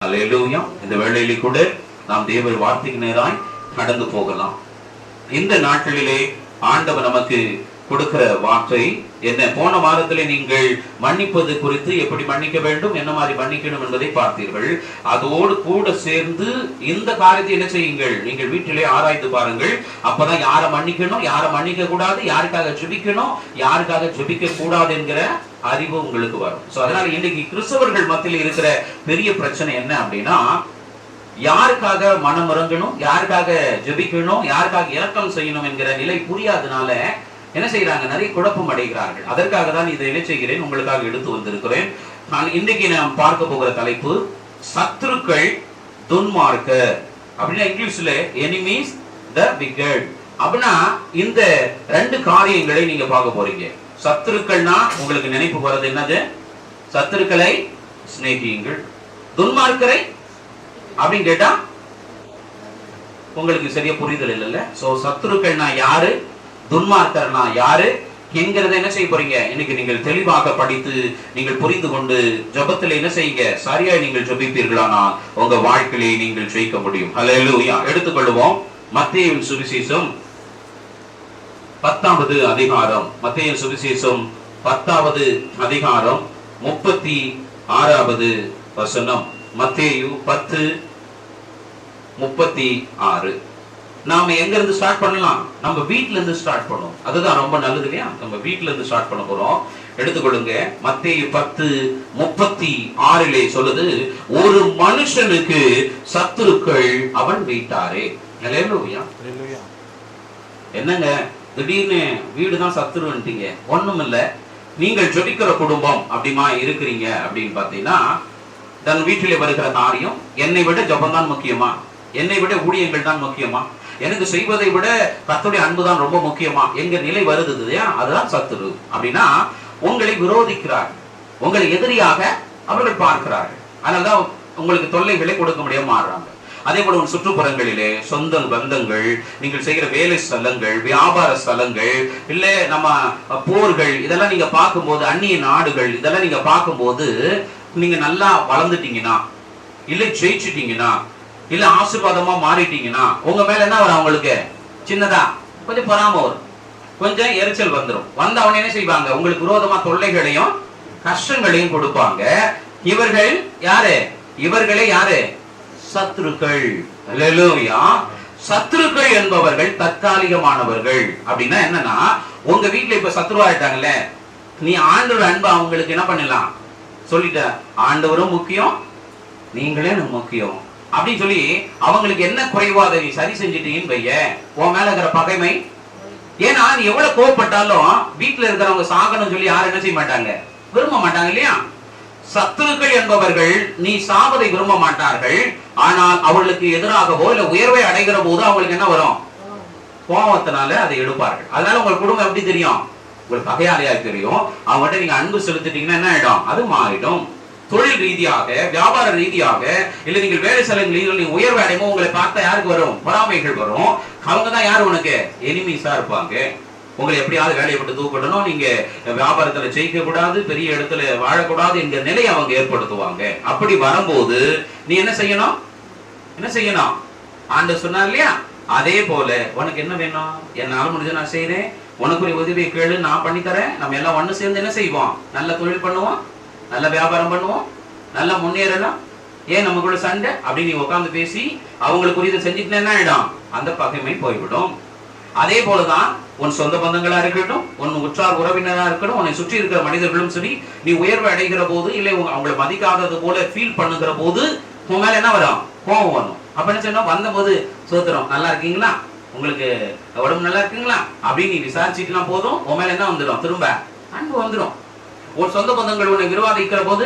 அல்லேலூயா. இந்த வேளையிலே கூட நாம் தேவ வார்த்தைக்கு நேராய் கடந்து போகலாம். இந்த நாட்களிலே ஆண்டவர் நமக்கு கொடுக்கிற வார்த்தை என்ன? போன வாரத்திலே நீங்கள் மன்னிப்பது குறித்து எப்படி மன்னிக்க வேண்டும், என்ன மாதிரி மன்னிக்கணும் என்பதை பார்த்தீர்கள். அதோடு கூட சேர்ந்து இந்த காரியத்தை என்ன செய்யுங்கள், நீங்கள் வீட்டிலே ஆராய்ந்து பாருங்கள். அப்பதான் யாரை மன்னிக்கணும், யாரை மன்னிக்க கூடாது, யாருக்காக ஜெபிக்கணும், யாருக்காக ஜெபிக்க கூடாது என்கிற அறிவு உங்களுக்கு வரும். சோ அதனால இன்னைக்கு கிறிஸ்தவர்கள் மத்தியில் இருக்கிற பெரிய பிரச்சனை என்ன அப்படின்னா, யாருக்காக மனம் இறங்கணும், யாருக்காக ஜெபிக்கணும், யாருக்காக இரக்கம் செய்யணும் என்கிற நிலை புரியாதனால என்ன செய்யறாங்க, நிறைய குழப்பம் அடைகிறார்கள். அதற்காக தான் இதை என்ன செய்கிறேன், உங்களுக்காக எடுத்து வந்திருக்கிறேன். நான் இன்னைக்கு நாம் பார்க்க போகிற தலைப்பு சத்துருக்கள் துன்மார்க்கர். அப்படின்னா இங்கிலீஷ்ல எனிமீஸ் த விக்கெட். அப்படின்னா இந்த ரெண்டு காரியங்களை நீங்க பார்க்க போறீங்க. சத்துருக்கள்னா உங்களுக்கு நினைப்பு வர்றது என்னது? சத்துருக்களை சிநேகியுங்கள். துன்மார்க்கரை அப்படின்னு கேட்டா உங்களுக்கு சரியா புரிதல் இல்லைல்ல. சோ சத்துருக்கள்னா யாரு, துன்மார்க்கர்னா யாரு என்கிறத என்ன செய்ய போறீங்க, இன்னைக்கு நீங்கள் தெளிவாக படித்து நீங்கள் புரிந்து கொண்டு ஜெபத்தில் என்ன செய்யுங்க, சரியா நீங்கள் ஜெபிப்பீர்களானா உங்க வாழ்க்கையை நீங்கள் ஜெயிக்க முடியும். ஹல்லேலூயா. எடுத்துக்கொள்வோம் மத்தேயுவின் சுவிசேஷம் 10வது அதிகாரம். மத்தேயு சுவிசேஷம் 10வது அதிகாரம் 36வது வசனம். மத்தேயு 10:36. நாம எங்க இருந்து ஸ்டார்ட் பண்ணலாம்? நம்ம வீட்ல இருந்து ஸ்டார்ட் பண்ணுவோம். அதுதான் ரொம்ப நல்லது இல்லையா? நம்ம வீட்ல இருந்து ஸ்டார்ட் பண்ண போறோம். எடுத்துக்கொள்ளுங்க. மத்தேயு 10:36 சொல்லுது, ஒரு மனுஷனுக்கு சத்துருக்கள் அவன் வீட்டாரே. ஹல்லேலூயா. என்னங்க திடீர்னு வீடுதான் சத்துருன்ட்டீங்க? ஒண்ணும் இல்ல. நீங்கள் ஜெபிக்கிற குடும்பம் அப்படிமா இருக்கிறீங்க அப்படின்னு பாத்தீங்கன்னா, தன் வீட்டிலே வருகிற காரியம் என்னை விட ஜெபம் தான் முக்கியமா, என்னை விட ஊழியங்கள் தான் முக்கியமா, எனக்கு செய்வதை விட கர்த்தருடைய அன்பு தான் ரொம்ப முக்கியமா எங்க நிலை வருது இல்லையா? அதுதான் சத்துரு. அப்படின்னா உங்களை விரோதிக்கிறார்கள், உங்களை எதிரியாக அவர்கள் பார்க்கிறார்கள். அதனாலதான் உங்களுக்கு தொல்லைகளை கொடுக்க முடியாம மாறுறாங்க. அதே போல உங்க சுற்றுப்புறங்களிலே சொந்த பந்தங்கள், நீங்கள் செய்கிற வேலை ஸ்தலங்கள், வியாபார ஸ்தலங்கள், இல்ல நம்ம போர்கள், இதெல்லாம் நீங்க பார்க்கும்போது, அந்நிய நாடுகள் இதெல்லாம் நீங்க பார்க்கும்போது, நீங்க நல்லா வளர்ந்துட்டீங்கன்னா, இல்ல ஜெயிச்சுட்டீங்கன்னா, இல்ல ஆசீர்வாதமா மாறிட்டீங்கன்னா உங்க மேல என்ன வரும்? அவங்களுக்கு சின்னதா கொஞ்சம் பொறாம வரும், கொஞ்சம் எரிச்சல் வந்துடும். வந்த அவனை என்ன செய்வாங்க, உங்களுக்கு விரோதமா தொல்லைகளையும் கஷ்டங்களையும் கொடுப்பாங்க. இவர்கள் யாரு? இவர்களே யாரு? சத்துருக்கள். அல்லேலூயா. சத்துருக்கள் என்பவர்கள் தற்காலிகமானவர்கள். அப்படின்னா என்னன்னா, உங்க வீட்டுல இப்ப சத்துருவாயிட்டாங்கல்ல, நீ ஆண்டவர் அன்பு அவங்களுக்கு என்ன பண்ணலாம் சொல்லிட்ட, ஆண்டவரும் முக்கியம், நீங்களே முக்கியம் அப்படின்னு சொல்லி அவங்களுக்கு என்ன குறைவோ அதை நீ சரி செஞ்சிட்டீங்கன்னு வைய, உன் மேல இருக்கிற பகைமை. ஏன்னா நீ எவ்வளவு கோவப்பட்டாலும் வீட்டுல இருக்கிறவங்க சாகணும்னு சொல்லி யாரும் என்ன செய்ய மாட்டாங்க, விரும்ப மாட்டாங்க இல்லையா? சத்துருக்கள் என்பவர்கள் நீ சாவதை விரும்ப மாட்டார்கள். ஆனால் அவர்களுக்கு எதிராகவோ இல்ல உயர்வை அடைகிற போது அவங்களுக்கு என்ன வரும்? கோபத்தினால அதை எடுப்பார்கள். அதனால உங்க குடும்பம் எப்படி தெரியும்? உங்களுக்கு பகையாளியா தெரியும். அவங்ககிட்ட நீங்க அன்பு செலுத்திட்டீங்கன்னா என்ன ஆயிடும்? அது மாறிடும். தொழில் ரீதியாக, வியாபார ரீதியாக, இல்ல நீங்கள் வேலை ஸ்தலங்களில் நீங்க உயர்வை அடையும் உங்களை பார்த்தா யாருக்கு வரும்? பொறாமைகள் வரும். அவங்க தான் யாரு? உனக்கு எனிமீஸா இருப்பாங்க. உங்களை எப்படியாவது வேலையை விட்டு தூக்கிடணும், நீங்க வியாபாரத்துல ஜெயிக்க கூடாது, பெரிய இடத்துல வாழக்கூடாது என்கிற நிலையை அவங்க ஏற்படுத்துவாங்க. அப்படி வரும்போது நீ என்ன செய்யணும்? என்ன செய்யணும்? ஆண்டவர் சொன்னார் இல்லையா? அதே போல உனக்கு என்ன வேணும்? என்னால முடிஞ்ச நான் செய்யறேன், உனக்கு ஒரு உதவியை கேளு, நான் பண்ணி தரேன். நம்ம எல்லாம் ஒண்ணு சேர்ந்து என்ன செய்வோம்? நல்ல தொழில் பண்ணுவோம், நல்ல வியாபாரம் பண்ணுவோம், நல்லா முன்னேறலாம். ஏன் நமக்குள்ள சண்டை அப்படின்னு நீ உட்கார்ந்து பேசி அவங்களுக்கு உரியதை செஞ்சுட்டு என்ன ஆயிடும்? அந்த பகைமை போய்விடும். அதே போலதான் உன் சொந்த பந்தங்களா இருக்கட்டும், உன் உற்றார் உறவினரா இருக்கட்டும், உன்னை சுற்றி இருக்கிற மனிதர்களும் சரி, நீ உயர்வை அடைகிற போது இல்லை அவங்களை மதிக்காதது போல ஃபீல் பண்ணுகிற போது உன் மேல என்ன வரும்? கோபம் வரும். அப்ப என்ன செய்யணும்? வந்த போது சோத்திரம், நல்லா இருக்கீங்களா, உங்களுக்கு உடம்பு நல்லா இருக்குங்களா அப்படின்னு நீ விசாரிச்சுட்டுலாம் போதும், உன் மேல என்ன வந்துடும்? திரும்ப அன்பு வந்துடும். ஒரு சொந்த பந்தங்கள் உன்னை விவாதிக்கிற போது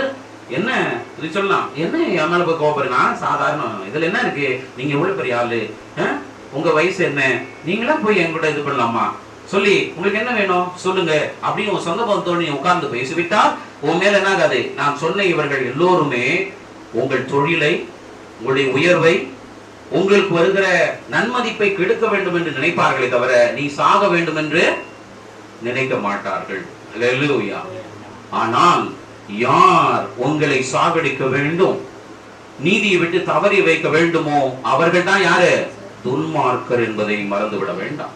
என்ன இது சொல்லலாம், என்ன என் மேல போய் கோபப்படுறா, சாதாரண இதுல என்ன இருக்கு, நீங்க எவ்வளவு பெரிய ஆளு, உங்க வயசு என்ன, நீங்களா போய் என்கிட்ட இது பண்ணலாமா சொல்லி உங்களுக்கு என்ன வேணும் சொல்லுங்க அப்படின்னு உங்க சொந்த பந்தத்தோடு நீ உட்கார்ந்து பேசிவிட்டால் உன் மேல என்ன ஆகாது? நான் சொன்ன இவர்கள் எல்லோருமே உங்கள் தொழிலை, உங்களுடைய உயர்வை, உங்களுக்கு வருகிற நன்மதிப்பை கெடுக்க வேண்டும் என்று நினைப்பார்களே தவிர நீ சாக வேண்டும் என்று நினைக்க மாட்டார்கள். அல்லேலூயா. ஆனால் யார் உங்களை சாகடிக்க வேண்டும், நீதியை விட்டு தவறி வைக்க வேண்டுமோ அவர்கள் தான் யாரு? துன்மார்க்கர் என்பதை மறந்துவிட வேண்டாம்.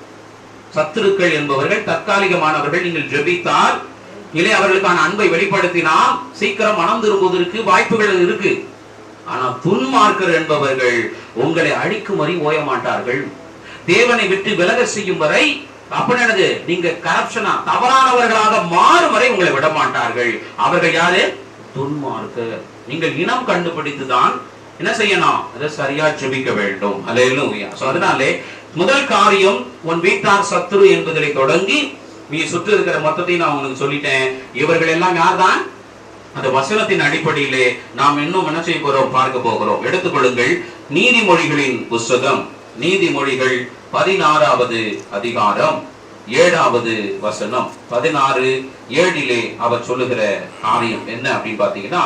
சத்துருக்கள் என்பவர்கள் தற்காலிகமானவர்கள். நீங்கள் ஜெபித்தால் இல்லை அவர்களுக்கான அன்பை வெளிப்படுத்தினால் சீக்கிரம் மனம் திரும்புவதற்கு வாய்ப்புகள் இருக்கு. ஆனா துன்மார்க்கர் என்பவர்கள் உங்களை அழிக்கும் வரை ஓய மாட்டார்கள். தேவனை விட்டு விலக செய்யும் வரை அப்படினது நீங்க கரப்ஷனா தவறானவர்களாக மாறும் வரை உங்களை விட மாட்டார்கள். அவர்கள் யாரு? துன்மார்க்கர். நீங்கள் இனம் கண்டுபிடித்துதான் என்ன செய்யணும்? அதை சரியா ஜெபிக்க வேண்டும். அல்லேலூயா. அதனாலே முதல் காரியம் உன் வீட்டார் சத்துரு என்பதை தொடங்கி நீ சுற்றி இருக்கிற மொத்தத்தையும் நான் உங்களுக்கு சொல்லிட்டேன். இவர்கள் எல்லாம் யார்தான்? அந்த வசனத்தின் அடிப்படையிலே நாம் இன்னும் என்ன செய்ய போறோம்? பார்க்க போகிறோம். எடுத்துக்கொள்ளுங்கள் நீதிமொழிகளின் புஸ்தகம், நீதிமொழிகள் 16வது அதிகாரம் 7வது வசனம். 16:7 அவர் சொல்லுகிற காரியம் என்ன அப்படின்னு பாத்தீங்கன்னா,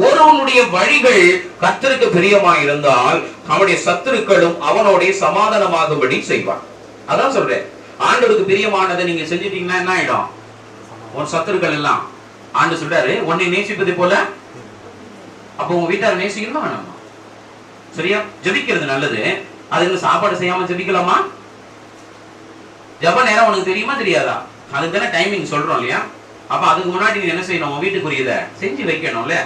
ஒருவனுடைய வழிகள் கர்த்தருக்கு பிரியமாய் இருந்தால் அவனுடைய சத்துருக்களும் அவனோட சமாதானமாகும்படி செய்வான். அதான் சொல்றேன். ஆண்டவருக்கு பிரியமானதை நீங்க செஞ்சிட்டீங்கன்னா என்ன ஆயிடும்? உன் சத்துருக்கள் எல்லாம் ஆண்டு சொல்றாரு உன்னை நேசிப்பதை போல. அப்ப உங்க வீட்டார நேசிக்கணும் வேணாமா? சரியா? ஜெபிக்கிறது நல்லது. அதுக்கு சாப்பாடு செய்யாம ஜெபிக்கலாமா? ஜெப நேரம் உனக்கு தெரியுமா தெரியாதா? அதுக்கு தானே டைமிங் சொல்றோம் இல்லையா? அப்ப அதுக்கு முன்னாடி நீ என்ன செய்யணும்? உன் வீட்டுக்குரியத செஞ்சு வைக்கணும்ல.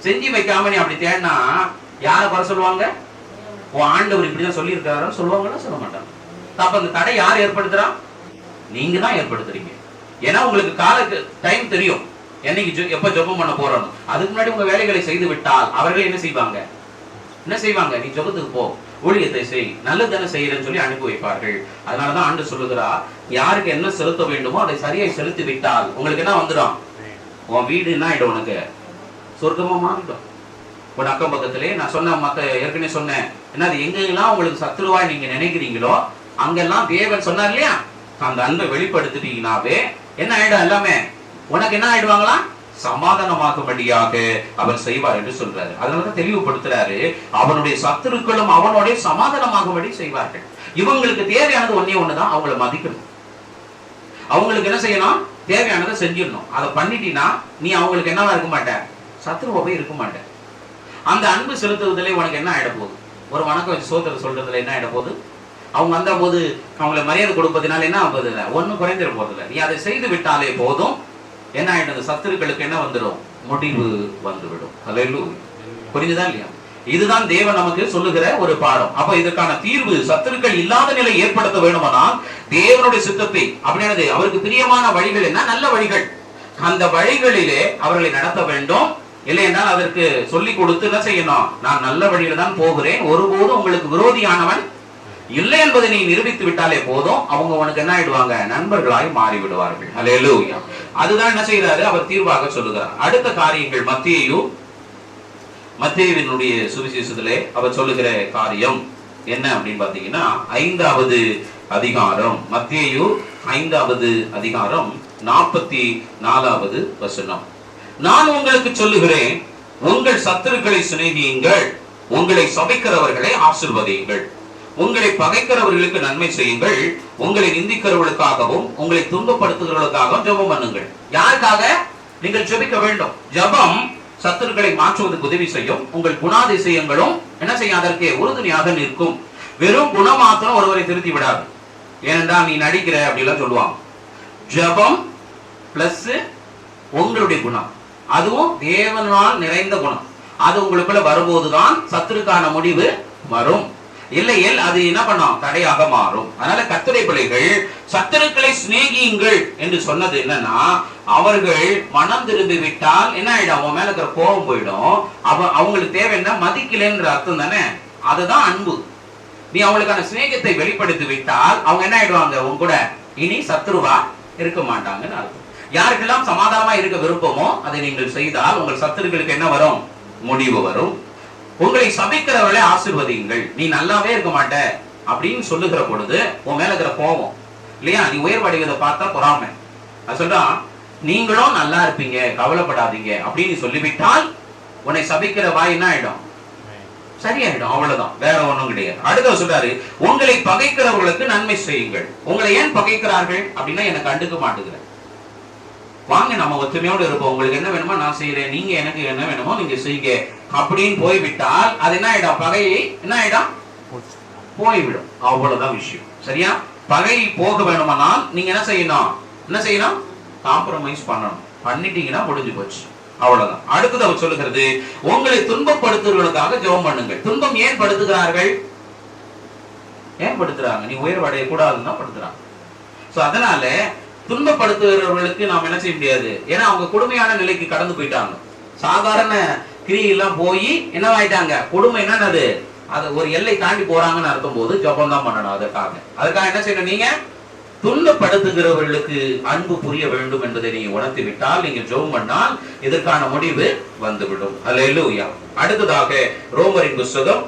செஞ்சு வைக்காம நீ அப்படி தேடினா யாரை குறை சொல்லுவாங்க? உன் ஆண்டவர் இப்படிதான் சொல்லி இருக்காரு சொல்லுவாங்களா? சொல்ல மாட்டாங்க. அப்ப அந்த தடை யார் ஏற்படுத்துறா? நீங்க தான் ஏற்படுத்துறீங்க. ஏன்னா உங்களுக்கு கால டைம் தெரியும் என்னைக்கு எப்ப ஜெபம் பண்ண போறோம். அதுக்கு முன்னாடி உங்க வேலைகளை செய்து விட்டால் அவர்கள் என்ன செய்வாங்க? என்ன செய்வாங்க? நீ ஜெபத்துக்கு போ, ஊழியத்தை செய், நல்லதான செய்யறன்னு சொல்லி அனுப்பி வைப்பார்கள். அதனாலதான் ஆண்டு சொல்லுகிறா, யாருக்கு என்ன செலுத்த வேண்டுமோ அதை சரியாய் செலுத்தி விட்டால் உங்களுக்கு என்ன வந்துடும்? உன் வீடு என்ன ஆயிடும்? உனக்கு சொர்க்கமா மாறிடும். உன் அக்கம் பக்கத்திலே நான் சொன்ன மத்த ஏற்கனவே சொன்னேன். என்ன அது எங்கெல்லாம் உங்களுக்கு சத்துருவாய் நீங்க நினைக்கிறீங்களோ அங்கெல்லாம் தேவன் சொன்னார் இல்லையா? அந்த அன்பை வெளிப்படுத்திட்டீங்கன்னாவே என்ன ஆயிடும்? எல்லாமே உனக்கு என்ன ஆயிடுவாங்களா? சமாதானமாகும்படியாக அவர் செய்வார் என்று சொல்றாரு. அதனாலதான் தெளிவுபடுத்துறாரு, அவனுடைய சத்துருக்களும் அவனோட சமாதானமாகும்படி செய்வார்கள். இவங்களுக்கு தேவையானது ஒன்னே ஒண்ணுதான், அவங்களை மதிக்கணும். அவங்களுக்கு என்ன செய்யணும்? தேவையானதை செஞ்சிடணும். அதை பண்ணிட்டீங்கன்னா நீ அவங்களுக்கு என்னவா இருக்க மாட்ட? சத்துருவாவே இருக்க மாட்ட. அந்த அன்பு செலுத்துவதிலே உனக்கு என்ன ஆயிட போகுது? ஒரு வணக்கம் வச்சு சோதனை சொல்றதுல என்ன ஆயிட போகுது? அவங்க வந்த போது அவங்களை மரியாதை கொடுப்பதனால என்ன ஆகுது? ஒன்னும் குறைந்திட போதில்லை. நீ அதை செய்து விட்டாலே போதும். என்ன ஆயிடும்? சத்துருக்களுக்கு என்ன வந்துடும்? முடிவு வந்துவிடும். அல்லேலூயா. புரிஞ்சுதா இல்லையா? இதுதான் தேவன் நமக்கு சொல்லுகிற ஒரு பாடம். அப்ப இதற்கான தீர்வு சத்துருக்கள் இல்லாத நிலை ஏற்படுத்த வேண்டுமானால் தேவனுடைய சித்தத்தை அப்படின்னது அவருக்கு பிரியமான வழிகள் என்ன? நல்ல வழிகள். அந்த வழிகளிலே அவர்களை நடத்த வேண்டும். இல்லை என்றால் அதற்கு சொல்லிக் கொடுத்து என்ன செய்யணும்? நான் நல்ல வழியில தான் போகிறேன், ஒருபோதும் உங்களுக்கு விரோதியானவன் இல்லை என்பதை நீ நிரூபித்து விட்டாலே போதும். அவங்க உனக்கு என்ன ஆயிடுவாங்க? நண்பர்களாய் மாறி விடுவார்கள். அல்லேலூயா. அதுதான் என்ன செய்யறாரு? அவர் தீர்வாக சொல்லுகிறார். அடுத்த காரியங்கள் மத்தேயுவினுடைய சுவிசேஷத்திலே அவர் சொல்லுகிற காரியம் என்ன அப்படின்னு பாத்தீங்கன்னா, 5வது அதிகாரம், மத்தேயு 5வது அதிகாரம் 44வது வசனம். நான் உங்களுக்கு சொல்லுகிறேன், உங்கள் சத்துருக்களை சிநேகியுங்கள், உங்களை சபிக்கிறவர்களை ஆசீர்வதியுங்கள், உங்களை பகைக்கிறவர்களுக்கு நன்மை செய்யுங்கள், உங்களை நிந்திக்கிறவர்களுக்காகவும் உங்களை துன்பப்படுத்துகிறவர்களுக்காகவும் ஜெபம் பண்ணுங்கள். யாருக்காக நீங்கள் ஜெபிக்க வேண்டும்? ஜெபம் சத்துருக்களை மாற்றுவதற்கு உதவி செய்யும். உங்கள் குணாதிசயங்களும் என்ன செய்யும்? அதற்கு உறுதுணையாக நிற்கும். வெறும் குணமாத்திரம் ஒருவரை திருத்தி விடாது. ஏனென்றால் நீ நடிக்கிற அப்படிலாம் சொல்லுவாங்க. ஜெபம் பிளஸ் உங்களுடைய குணம், அதுவும் தேவனால் நிறைந்த குணம், அது உங்களுக்குள்ள வரும்போதுதான் சத்துருக்கான முடிவு வரும். இல்லையேல் அது என்ன பண்ணும்? தடையாக மாறும். அதனால கர்த்தருடைய பிள்ளைகள் சத்துருக்களை சிநேகியுங்கள் என்று சொன்னது என்னன்னா, அவர்கள் மனம் திரும்பி விட்டால் என்ன ஆயிடும்? அவன் மேல இருக்கிற கோபம் போயிடும். அவங்களுக்கு தேவை என்ன? மதிக்கலன்ற அர்த்தம் தானே. அதுதான் அன்பு. நீ அவங்களுக்கான சிநேகத்தை வெளிப்படுத்தி விட்டால் அவங்க என்ன ஆயிடுவாங்க? உன் கூட இனி சத்துருவா இருக்க மாட்டாங்கன்னு அர்த்தம். யாருக்கெல்லாம் சமாதானமா இருக்க விருப்பமோ அதை நீங்கள் செய்தால் உங்கள் சத்துருக்களுக்கு என்ன வரும்? முடிவு வரும். உங்களை சபிக்கிறவர்களை ஆசீர்வதியுங்கள். நீ நல்லாவே இருக்க மாட்ட அப்படின்னு சொல்லுகிற பொழுது உன் மேல இருக்கிற கோபம் இல்லையா? நீ உயர்வடைவதை பார்த்தா பொறாமை. அது சொல்றான், நீங்களும் நல்லா இருப்பீங்க, கவலைப்படாதீங்க அப்படின்னு சொல்லிவிட்டால் உன்னை சபிக்கிற வாய் என்ன ஆயிடும்? சரியாயிடும். அவ்வளவுதான், வேற ஒண்ணும் கிடையாது. அடுத்த சொல்றாரு, உங்களை பகைக்கிறவர்களுக்கு நன்மை செய்யுங்கள். உங்களை ஏன் பகைக்கிறார்கள் அப்படின்னா, எனக்கு கண்டுக்க மாட்டேங்கிற வாங்க நம்ம ஒத்துமையோடு இருப்போம், உங்களுக்கு என்ன வேணுமோ நான் செய்யறேன், நீங்க எனக்கு என்ன வேணுமோ நீங்க செய்யுங்க அப்படின்னு போய்விட்டால் அது என்ன ஆயிடும்? பகையை என்ன ஆயிடும்? போய்விடும். அவ்வளவுதான் விஷயம். சரியா? பகை போக வேணுமானால் நீங்க என்ன செய்யணும்? காம்ப்ரமைஸ் பண்ணணும். பண்ணிட்டீங்கன்னா முடிஞ்சு போச்சு. அவ்வளவுதான். அடுத்தது அவர் சொல்லுகிறது, உங்களை துன்பப்படுத்துவதற்காக ஜெபம் பண்ணுங்கள். துன்பம் ஏன் படுத்துகிறார்கள்? ஏன் படுத்துறாங்க? நீ உயர்வடைய கூடாதுன்னு தான் படுத்துறாங்க. சோ அதனால துன்பப்படுத்துகிறவர்களுக்கு நாம் என்ன செய்ய முடியாது. ஏன்னா அவங்க கொடுமையான நிலைக்கு கடந்து போயிட்டாங்க. சாதாரண கிரியெல்லாம் போய் என்னவாயிட்டாங்க? கொடுமை என்னது? அது ஒரு எல்லை தாண்டி போறாங்கன்னு அர்த்தம் போது ஜெபம் தான் பண்ணணும். அதுக்காக என்ன செய்யணும்? நீங்க துன்பப்படுத்துகிறவர்களுக்கு அன்பு புரிய வேண்டும் என்பதை நீங்க உணர்த்தி விட்டால், நீங்க ஜெபம் பண்ணால் இதற்கான முடிவு வந்துவிடும். அல்லேலூயா. அடுத்ததாக ரோமரின் புத்தகம்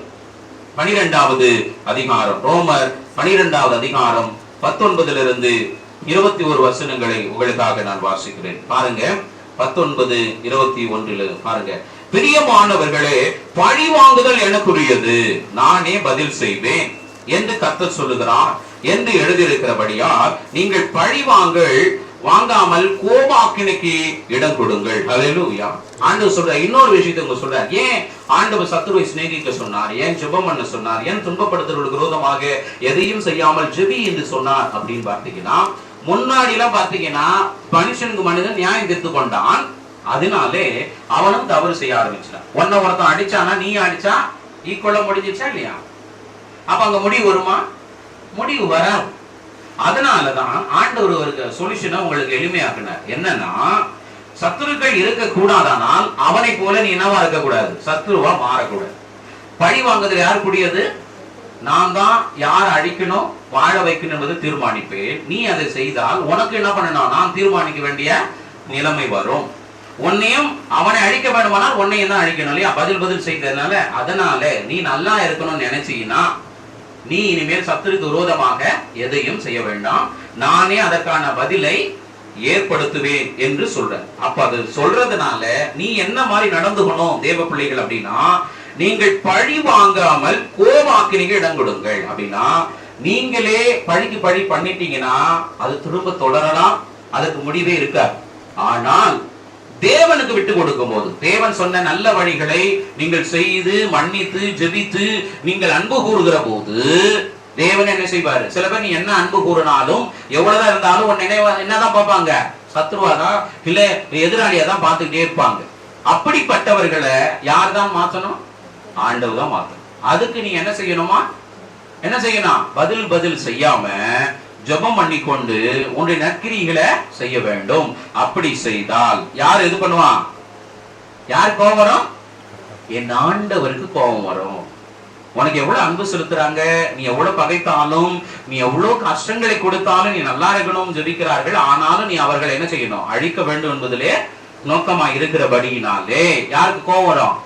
12வது அதிகாரம், ரோமர் 12வது அதிகாரம் 19 21 வசனங்களை உங்களுக்காக நான் வாசிக்கிறேன். பாருங்க, 19:21 பாருங்க. பிரியமானவர்களே, பழி வாங்குதல் எனக்குரியது, நானே பதில் செய்வேன் என்று கர்த்தர் சொல்லுகிறார் என்று எழுதியிருக்கிறபடியால் நீங்கள் பழி வாங்காமல் கோபாக்கினைக்கு இடம் கொடுங்கள். அல்லேலூயா. ஆண்டவர் சொல்ற இன்னொரு விஷயத்தை உங்க சொல்ற. ஏன் ஆண்டவர் சத்துருவை சிநேகிக்க சொன்னார்? ஏன் ஜெபம் பண்ண சொன்னார்? ஏன் துன்பப்படுத்துவதற்கு விரோதமாக எதையும் செய்யாமல் ஜெபி என்று சொன்னார் அப்படின்னு பார்த்தீங்கன்னா, முன்னாடி எல்லாம் பாத்தீங்கன்னா மனுஷனுக்கு மனிதன் நியாயம் தீர்த்து கொண்டான். அதனாலே அவனும் தவறு செய்ய ஆரம்பிச்சான். ஒருத்தன் அடிச்சானா நீ அடிச்சா ஈக்குவலா முடிஞ்சிச்சா இல்லையா? அப்ப அங்க முடிவு வருமா? முடிவு வராது. அதனாலதான் ஆண்டவர் ஒரு சொல்யூஷனை உங்களுக்கு எளிமையாக்குனார். என்னன்னா, சத்துருக்கள் இருக்க கூடாதானால் அவனை போல நீ என்னவா இருக்க கூடாது? சத்துருவா மாறக்கூடாது. பழி வாங்குதல் யார் கூடியது? நான் தான் யாரை அழிக்கணும் வாழ வைக்கணும் என்பதை தீர்மானிப்பேன். நீ அதை செய்தால் உனக்கு என்ன பண்ணணும்? நான் தீர்மானிக்க வேண்டிய நிலைமை வரும். உன்னையும் அவனை அழிக்க வேண்டுமானால் உன்னையும் தான் அழிக்கணும் இல்லையா? பதில் செய்ததுனால. அதனால நீ நல்லா இருக்கணும்னு நினைச்சீங்கன்னா நீ இனிமேல் சத்துருக்கு விரோதமாக எதையும் செய்ய வேண்டாம், நானே அதற்கான பதிலை ஏற்படுத்துவேன் என்று சொல்ற. அப்ப அது சொல்றதுனால நீ என்ன மாதிரி நடந்துக்கணும் தேவ பிள்ளைகள் அப்படின்னா, நீங்கள் பழி வாங்காமல் கோபாக்கினைக்கு இடம் கொடுங்கள். அப்படின்னா நீங்களே பழிக்கு பழி பண்ணிட்டீங்கன்னா அது திரும்ப தொடரலாம், அதுக்கு முடிவே இருக்காது. ஆனால் தேவனுக்கு விட்டு கொடுக்கும் போது, தேவன் சொன்ன நல்ல வழிகளை நீங்கள் செய்து மன்னித்து ஜெபித்து நீங்கள் அன்பு கூறுகிற போது தேவன் என்ன செய்வாரு? சில பேர் நீ என்ன அன்பு கூறினாலும் எவ்வளவுதான் இருந்தாலும் உன் என்னதான் பார்ப்பாங்க? சத்ருவாதான் இல்ல எதிராளியா தான் பார்த்துக்கிட்டே இருப்பாங்க. அப்படிப்பட்டவர்களை யார் தான் மாற்றணும்? ஆண்டவர் தான் மாற்றணும். அதுக்கு நீ என்ன செய்யணுமா? என்ன செய்யணும்? பதில் செய்யாம ஜெபம் பண்ணி கொண்டு உன்னுடைய நற்கிரிகளை செய்ய வேண்டும். அப்படி செய்தால் யார் எது பண்ணுவான்? யார் கோபம் வரும்? என் ஆண்டவருக்கு கோபம் வரும். உனக்கு எவ்வளவு அன்பு செலுத்துறாங்க, நீ எவ்வளவு பகைத்தாலும், நீ எவ்வளவு கஷ்டங்களை கொடுத்தாலும் நீ நல்லா இருக்கணும் ஜெபிக்கிறார்கள். ஆனாலும் நீ அவர்களை என்ன செய்யணும்? அழிக்க வேண்டும் என்பதிலே நோக்கமா இருக்கிறபடியினாலே யாருக்கு கோபம் வரும்?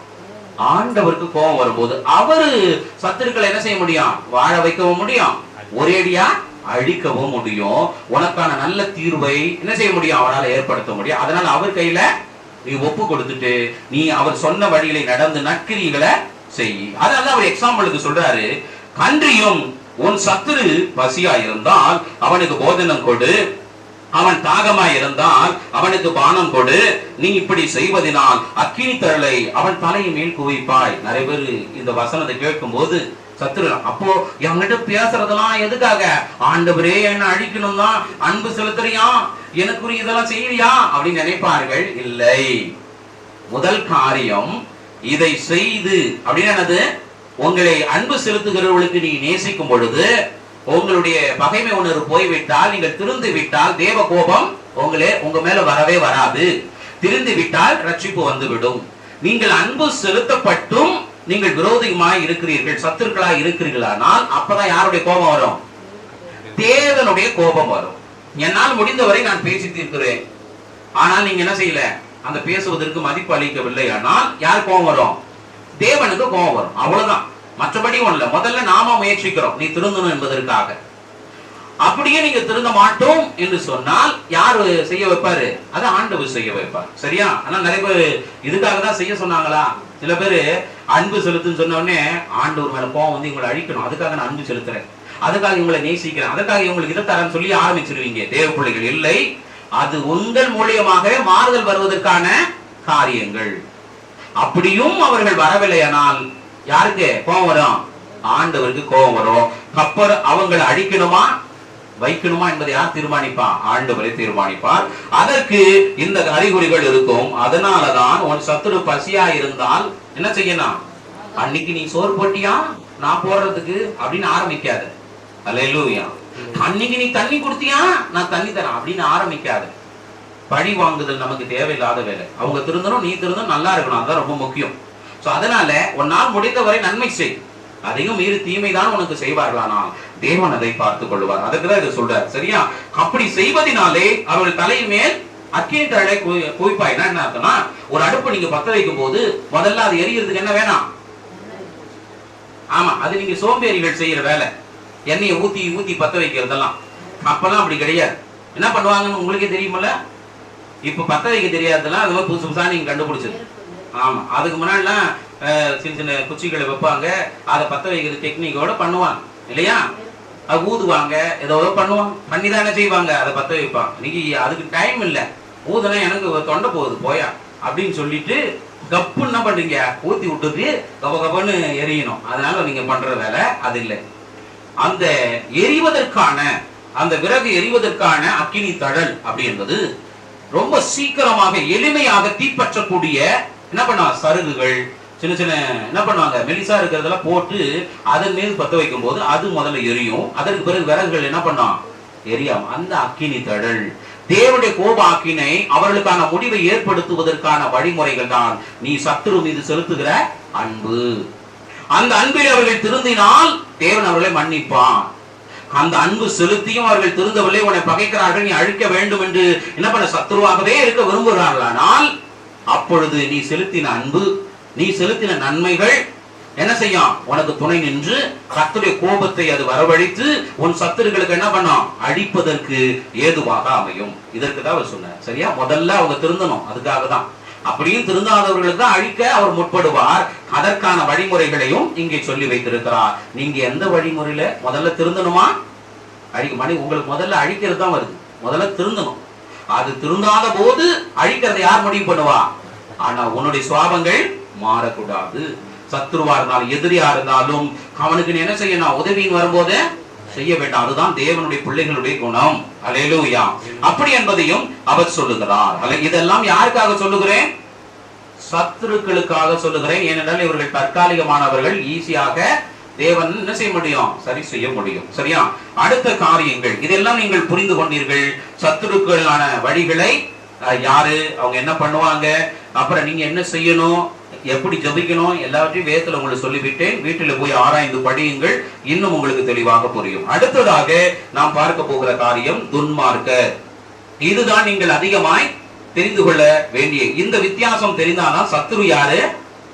ஆண்டவருக்கு கோபம் வரும்போது அவரு சத்துருக்களை என்ன செய்ய முடியும்? வாழ வைக்கவும் முடியும், ஒரேடியா அழிக்கவும் முடியும். உனக்கான நல்ல தீர்வை என்ன செய்ய முடியும்? அவரால் ஏற்படுத்த முடியும். அதனால அவர் கையில நீ ஒப்பு கொடுத்துட்டு நீ அவர் சொன்ன வழிகளை நடந்து நற்கிரிகளை செய். அதனால அவர் எக்ஸாம்பிளுக்கு சொல்றாரு, கன்றியும் உன் சத்துரு பசியா இருந்தால் அவனுக்கு போஜனம் கொடு, அவன் தாகமாய் இருந்தால் அவனுக்கு பானம் கொடு. நீ இப்படி செய்வதனால் அக்கினி தழலை அவன் தலையின் மேல் குவிப்பாய். நிறைய பேர் இந்த வசனத்தை கேட்கும் போது சத்துரு அப்போ என்கிட்ட பேசுறதெல்லாம் எதுக்காக? ஆண்டவரே என்ன அழிக்கணும் தான், அன்பு செலுத்துறியா, எனக்குரிய இதெல்லாம் செய்யறியா அப்படின்னு நினைப்பார்கள். இல்லை, முதல் காரியம் இதை செய்து அப்படின்னு என்னது? உங்களை அன்பு செலுத்துகிறவர்களுக்கு நீ நேசிக்கும் பொழுது உங்களுடைய பகைமை உணர்வு போய்விட்டால், நீங்கள் திருந்து விட்டால் தேவ கோபம் உங்க மேல வரவே வராது. திருந்து விட்டால் ரட்சிப்பு வந்துவிடும். நீங்கள் அன்பு செலுத்தப்பட்டும் நீங்கள் விரோதிகமாய் இருக்கிறீர்கள், சத்துருக்களாய் இருக்கிறீர்களானால் அப்பதான் யாருடைய கோபம் வரும்? தேவனுடைய கோபம் வரும். என்னால் முடிந்தவரை நான் பேசி தீர்க்கிறேன், ஆனால் நீங்க என்ன செய்யல? அந்த பேசுவதற்கு மதிப்பு அளிக்கவில்லை. ஆனால் யார் கோபம் வரும்? தேவனுக்கு கோபம் வரும். அவ்வளவுதான், மற்றபடி ஒண்ணு. முதல்ல நாம முயற்சிக்கிறோம் நீ திருந்தணும் என்பதற்காக. அப்படியே நீங்க திருந்த மாட்டோம் என்று சொன்னால் யாரு செய்ய வைப்பாரு? அது ஆண்டவர் செய்ய வைப்பார். சரியா? ஆனா நிறைய பேர் இதுக்காக தான் செய்ய சொன்னாங்களா? சில பேரு அன்பு செலுத்துன்னு சொன்ன உடனே ஆண்டவர் மேல கோபம் வந்து இவங்களை அழிக்கணும், அதுக்காக நான் அன்பு செலுத்துறேன், அதுக்காக இவங்களை நேசிக்கிறேன், அதுக்காக இவங்களுக்கு இதை தரேன்னு சொல்லி ஆரம்பிச்சிருவீங்க. தேவ பிள்ளைகள் இல்லை, அது உங்கள் மூலியமாக மாறுதல் வருவதற்கான காரியங்கள். அப்படியும் அவர்கள் வரவில்லையானால் யாருக்கு கோபம் வரும்? ஆண்டவருக்கு கோபம் வரும். அப்புறம் அவங்களை அழிக்கணுமா வைக்கணுமா என்பதை யார் தீர்மானிப்பா? ஆண்டவரை தீர்மானிப்பார். அதற்கு இந்த அறிகுறிகள் இருக்கும். அதனாலதான் உன் சத்துரு பசியா இருந்தால் என்ன செய்யணும்? அன்னைக்கு நீ சோறு போட்டியா நான் போடுறதுக்கு அப்படின்னு ஆரம்பிக்காது. அல்லேலூயா. அன்னைக்கு நீ தண்ணி கொடுத்தியா நான் தண்ணி தரேன் அப்படின்னு ஆரம்பிக்காது. பழி வாங்குதல் நமக்கு தேவையில்லாத வேலை. அவங்க திருந்தணும், நீ திருந்தணும், நல்லா இருக்கணும், அதுதான் ரொம்ப முக்கியம். சோ அதனால உன்னால் முடிந்தவரை நன்மை செய். அதையும் மீறி தீமைதான் உனக்கு செய்வார்களானால் தேவன் அதை பார்த்துக் கொள்வார். அதுக்குதான் இதை சொல்றார். சரியா? அப்படி செய்வதனாலே அவர்கள் தலையின் மேல் அக்கினி தழலை குவிப்பாய்னா என்ன அர்த்தம்னா, ஒரு அடுப்பு நீங்க பத்த வைக்கும் போது முதல்ல அது எரியறதுக்கு என்ன வேணாம்? ஆமா, அது நீங்க சோம்பேறிகள் செய்யற வேலை. எண்ணெயை ஊத்தி ஊத்தி பத்த வைக்கிறதெல்லாம். அப்பெல்லாம் அப்படி கிடையாது. என்ன பண்ணுவாங்கன்னு உங்களுக்கே தெரியுமல்ல. இப்ப பத்த வைக்க தெரியாதெல்லாம் அது புதுசு புதுசா நீங்க கண்டுபிடிச்சது. ஆமா, அதுக்கு முன்னாடிலாம் சின்ன சின்ன குச்சிகளை வைப்பாங்க, அதை பத்த வைக்கிறது டெக்னிக்கோட பண்ணுவாங்க இல்லையா? அது ஊதுவாங்க, ஏதோ பண்ணுவாங்க, பண்ணிதானே செய்வாங்க, அதை பத்த வைப்பாங்க. இன்னைக்கு அதுக்கு டைம் இல்லை. ஊதுனா எனக்கு தொண்டை போகுது போயா அப்படின்னு சொல்லிட்டு கப்பு என்ன பண்றீங்க? ஊத்தி விட்டுட்டு கப கபன்னு எரியணும். அதனால நீங்க பண்ற வேலை அது இல்லை. அந்த எரிவதற்கான அந்த விறகு எரிவதற்கான அக்கினி தழல் அப்படி என்பது ரொம்ப சீக்கிரமாக எளிமையாக தீப்பற்றக்கூடிய என்ன பண்ணுவாங்க? சருகுகள் சின்ன சின்ன என்ன பண்ணுவாங்க? மெலிசா இருக்கிறதெல்லாம் போட்டு அதன் மீது பத்த வைக்கும் போது அது முதல்ல எரியும். அதற்கு பிறகு விறகுகள் என்ன பண்ணும்? எரியாம. அந்த அக்கினி தழல் தேவனுடைய கோப ஆக்கினை அவர்களுக்கான முடிவை ஏற்படுத்துவதற்கான வழிமுறைகள் தான் நீ சத்துரு மீது செலுத்துகிற அன்பு. அந்த அன்பில் அவர்கள் திருந்தினால் தேவன் அவர்களை மன்னிப்பான். அந்த அன்பு செலுத்தியும் அவர்கள் திருந்தவில்லை, உன்னை பகைக்கிறார்கள், நீ அழிக்க வேண்டும் என்று என்ன பண்ண சத்துருவாகவே இருக்க விரும்புகிறார்களானால் அப்பொழுது நீ செலுத்தின அன்பு, நீ செலுத்தின நன்மைகள் என்ன செய்யும்? உனக்கு துணை நின்று கர்த்தருடைய கோபத்தை அது வரவழைத்து உன் சத்துருக்களுக்கு என்ன பண்ணும்? அழிப்பதற்கு ஏதுவாக அமையும். இதற்கு தான் அவர் சொன்னார். சரியா? முதல்ல அவங்க திருந்தணும். அதுக்காக தான். அப்படியும் திருந்தாதவர்களுக்கு தான் அழிக்க அவர் முற்படுவார். அதற்கான வழிமுறைகளையும் இங்கே சொல்லி வைத்திருக்கிறார். நீங்க எந்த வழிமுறையில முதல்ல திருந்தணுமா? உங்களுக்கு முதல்ல அழிக்கிறது தான் வருது. முதல்ல திருந்தணும். அது திருந்தாத போது அழிக்கிறதை யார் முடிவு பண்ணுவா? ஆனா உன்னுடைய சுவாபங்கள் மாறக்கூடாது. சத்துருவா இருந்தாலும் எதிரியா இருந்தாலும் அவனுக்கு என்ன செய்யணும்? உதவின்னு வரும்போது செய்ய வேண்டாம். அதுதான் தேவனுடைய பிள்ளைகளுடைய குணம். அல்லேலூயா. அப்படி என்பதையும் அவர் சொல்லுகிறார். இதெல்லாம் யாருக்காக சொல்லுகிறேன்? சத்துருக்களுக்காக சொல்லுகிறேன். ஏனென்றால் இவர்கள் தற்காலிகமானவர்கள். ஈஸியாக தேவன் என்ன செய்ய முடியும்? சரி செய்ய முடியும். சரியா? அடுத்த காரியங்கள் இதெல்லாம் நீங்கள் புரிந்து கொண்டீர்கள். சத்துருக்களான வழிகளை யாரு, அவங்க என்ன பண்ணுவாங்க, அப்புறம் நீங்க என்ன செய்யணும், எப்படி ஜபிக்கணும், எல்லாவற்றையும் வேதத்துல உங்களுக்கு சொல்லிவிட்டேன். வீட்டில் போய் ஆராய்ந்து படியுங்கள், இன்னும் உங்களுக்கு தெளிவாக புரியும். அடுத்ததாக நாம் பார்க்க போகிற காரியம் துன்மார்க்கர். இதுதான் நீங்கள் அதிகமாய் தெரிந்து கொள்ள வேண்டிய. இந்த வித்தியாசம் தெரிந்தாதான் சத்துரு யாரு,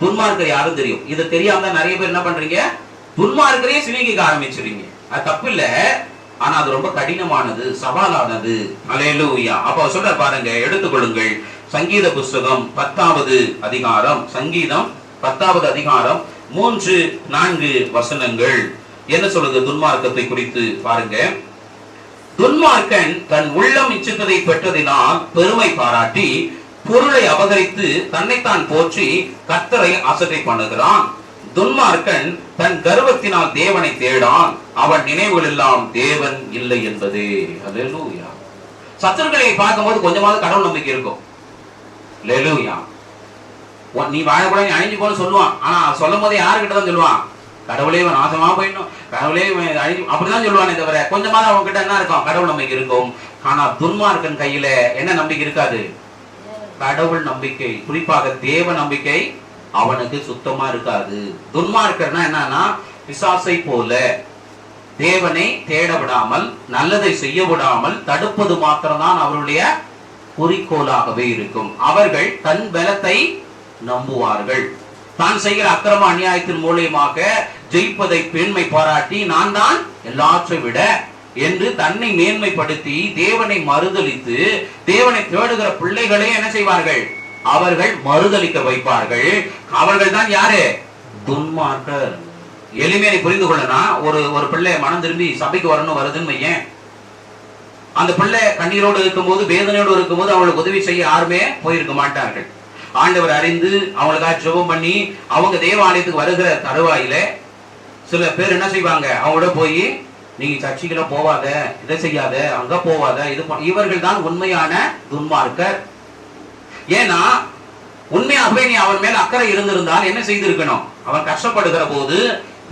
துன்மார்க்கர் யாரும் தெரியும். இது தெரியாம நிறைய பேர் என்ன பண்றீங்க? துன்மார்க்கரையே சிநேகிக்க ஆரம்பிச்சிருங்க. அது தப்பு இல்ல, ஆனா அது ரொம்ப கடினமானது, சவாலானது. அல்லேலூயா. அப்ப சொல்ற பாருங்க, எடுத்துக்கொள்ளுங்கள். சங்கீத புஸ்தகம் 10வது அதிகாரம், சங்கீதம் 10வது அதிகாரம் 3-4 வசனங்கள் என்ன சொல்லுது துன்மார்க்கத்தை குறித்து பாருங்க. துன்மார்க்கன் தன் உள்ளம் இச்சித்ததை பெற்றதினால் பெருமை பாராட்டி பொருளை அபகரித்து தன்னைத்தான் போற்றி கர்த்தரை அசட்டை பண்ணுகிறான். துன்மார்க்கன் தன் கர்வத்தினால் தேவனை தேடான், அவன் நினைவுகள் எல்லாம் தேவன் இல்லை என்பதே. அல்லேலூயா. சத்துருக்களை பார்க்கும்போது கொஞ்சமாவது கடவுள் நம்பிக்கை இருக்கும். அல்லேலூயா. நீ வாழக்கூட நீ அழிஞ்சு போன்னு சொல்லுவான். ஆனா சொல்லும் போதே யாருக்கிட்ட தான் சொல்லுவான்? கடவுளே நாசமா போயிடணும், கடவுளே அழிஞ்சு, அப்படிதான் சொல்லுவானே தவிர கொஞ்சமாவது அவங்க கிட்ட என்ன இருக்கும்? கடவுள் நம்பிக்கை இருக்கும். ஆனா துன்மார்க்கன் கையில என்ன நம்பிக்கை இருக்காது? கடவுள் நம்பிக்கை, குறிப்பாக தேவ நம்பிக்கை அவனுக்கு சுத்தமா இருக்காது. துன்மார்க்கர்னா என்னன்னா, பிசாசை போல தேவனை தேட விடாமல், நல்லதை செய்ய விடாமல் தடுப்பது மாத்திரம்தான் அவருடைய குறிக்கோளாகவே இருக்கும். அவர்கள் தன் பலத்தை நம்புவார்கள். தான் செய்கிற அக்கிரம அநியாயத்தின் மூலியமாக ஜெயிப்பதை பெண்மை பாராட்டி நான் தான் எல்லாற்றை விட என்று தன்னை மேன்மைப்படுத்தி தேவனை மறுதலித்து தேவனை தேடுகிற பிள்ளைகளே என்ன செய்வார்கள்? அவர்கள் மறுதலிக்க வைப்பார்கள். அவர்கள் தான் யாரு? துன்மார்க்கர். எளிமையை புரிந்து கொள்ளனா, ஒரு பிள்ளை மனம் திரும்பி சபைக்கு வரணும் வருதுன்னு வையேன், அந்த பிள்ளை கண்ணீரோடு இருக்கும்போது, வேதனையோடு இருக்கும்போது அவங்களுக்கு உதவி செய்ய யாருமே போயிருக்க மாட்டார்கள். ஆண்டவர் அறிந்து அவங்களுக்காக ஜெபம் பண்ணி அவங்க தேவாலயத்துக்கு வருகிற தருவாயில சில பேர் என்ன செய்வாங்க, அவங்களோட போய் நீங்க சர்ச்சைக்குள்ள போவாத, இதை செய்யாத, அங்க போவாத, இவர்கள் தான் உண்மையான துன்மார்க்கர். ஏன்னா உண்மையாகவே நீ அவன் மேல் அக்கறை இருந்திருந்தால் என்ன செய்திருக்கணும், அவன் கஷ்டப்படுகிற போது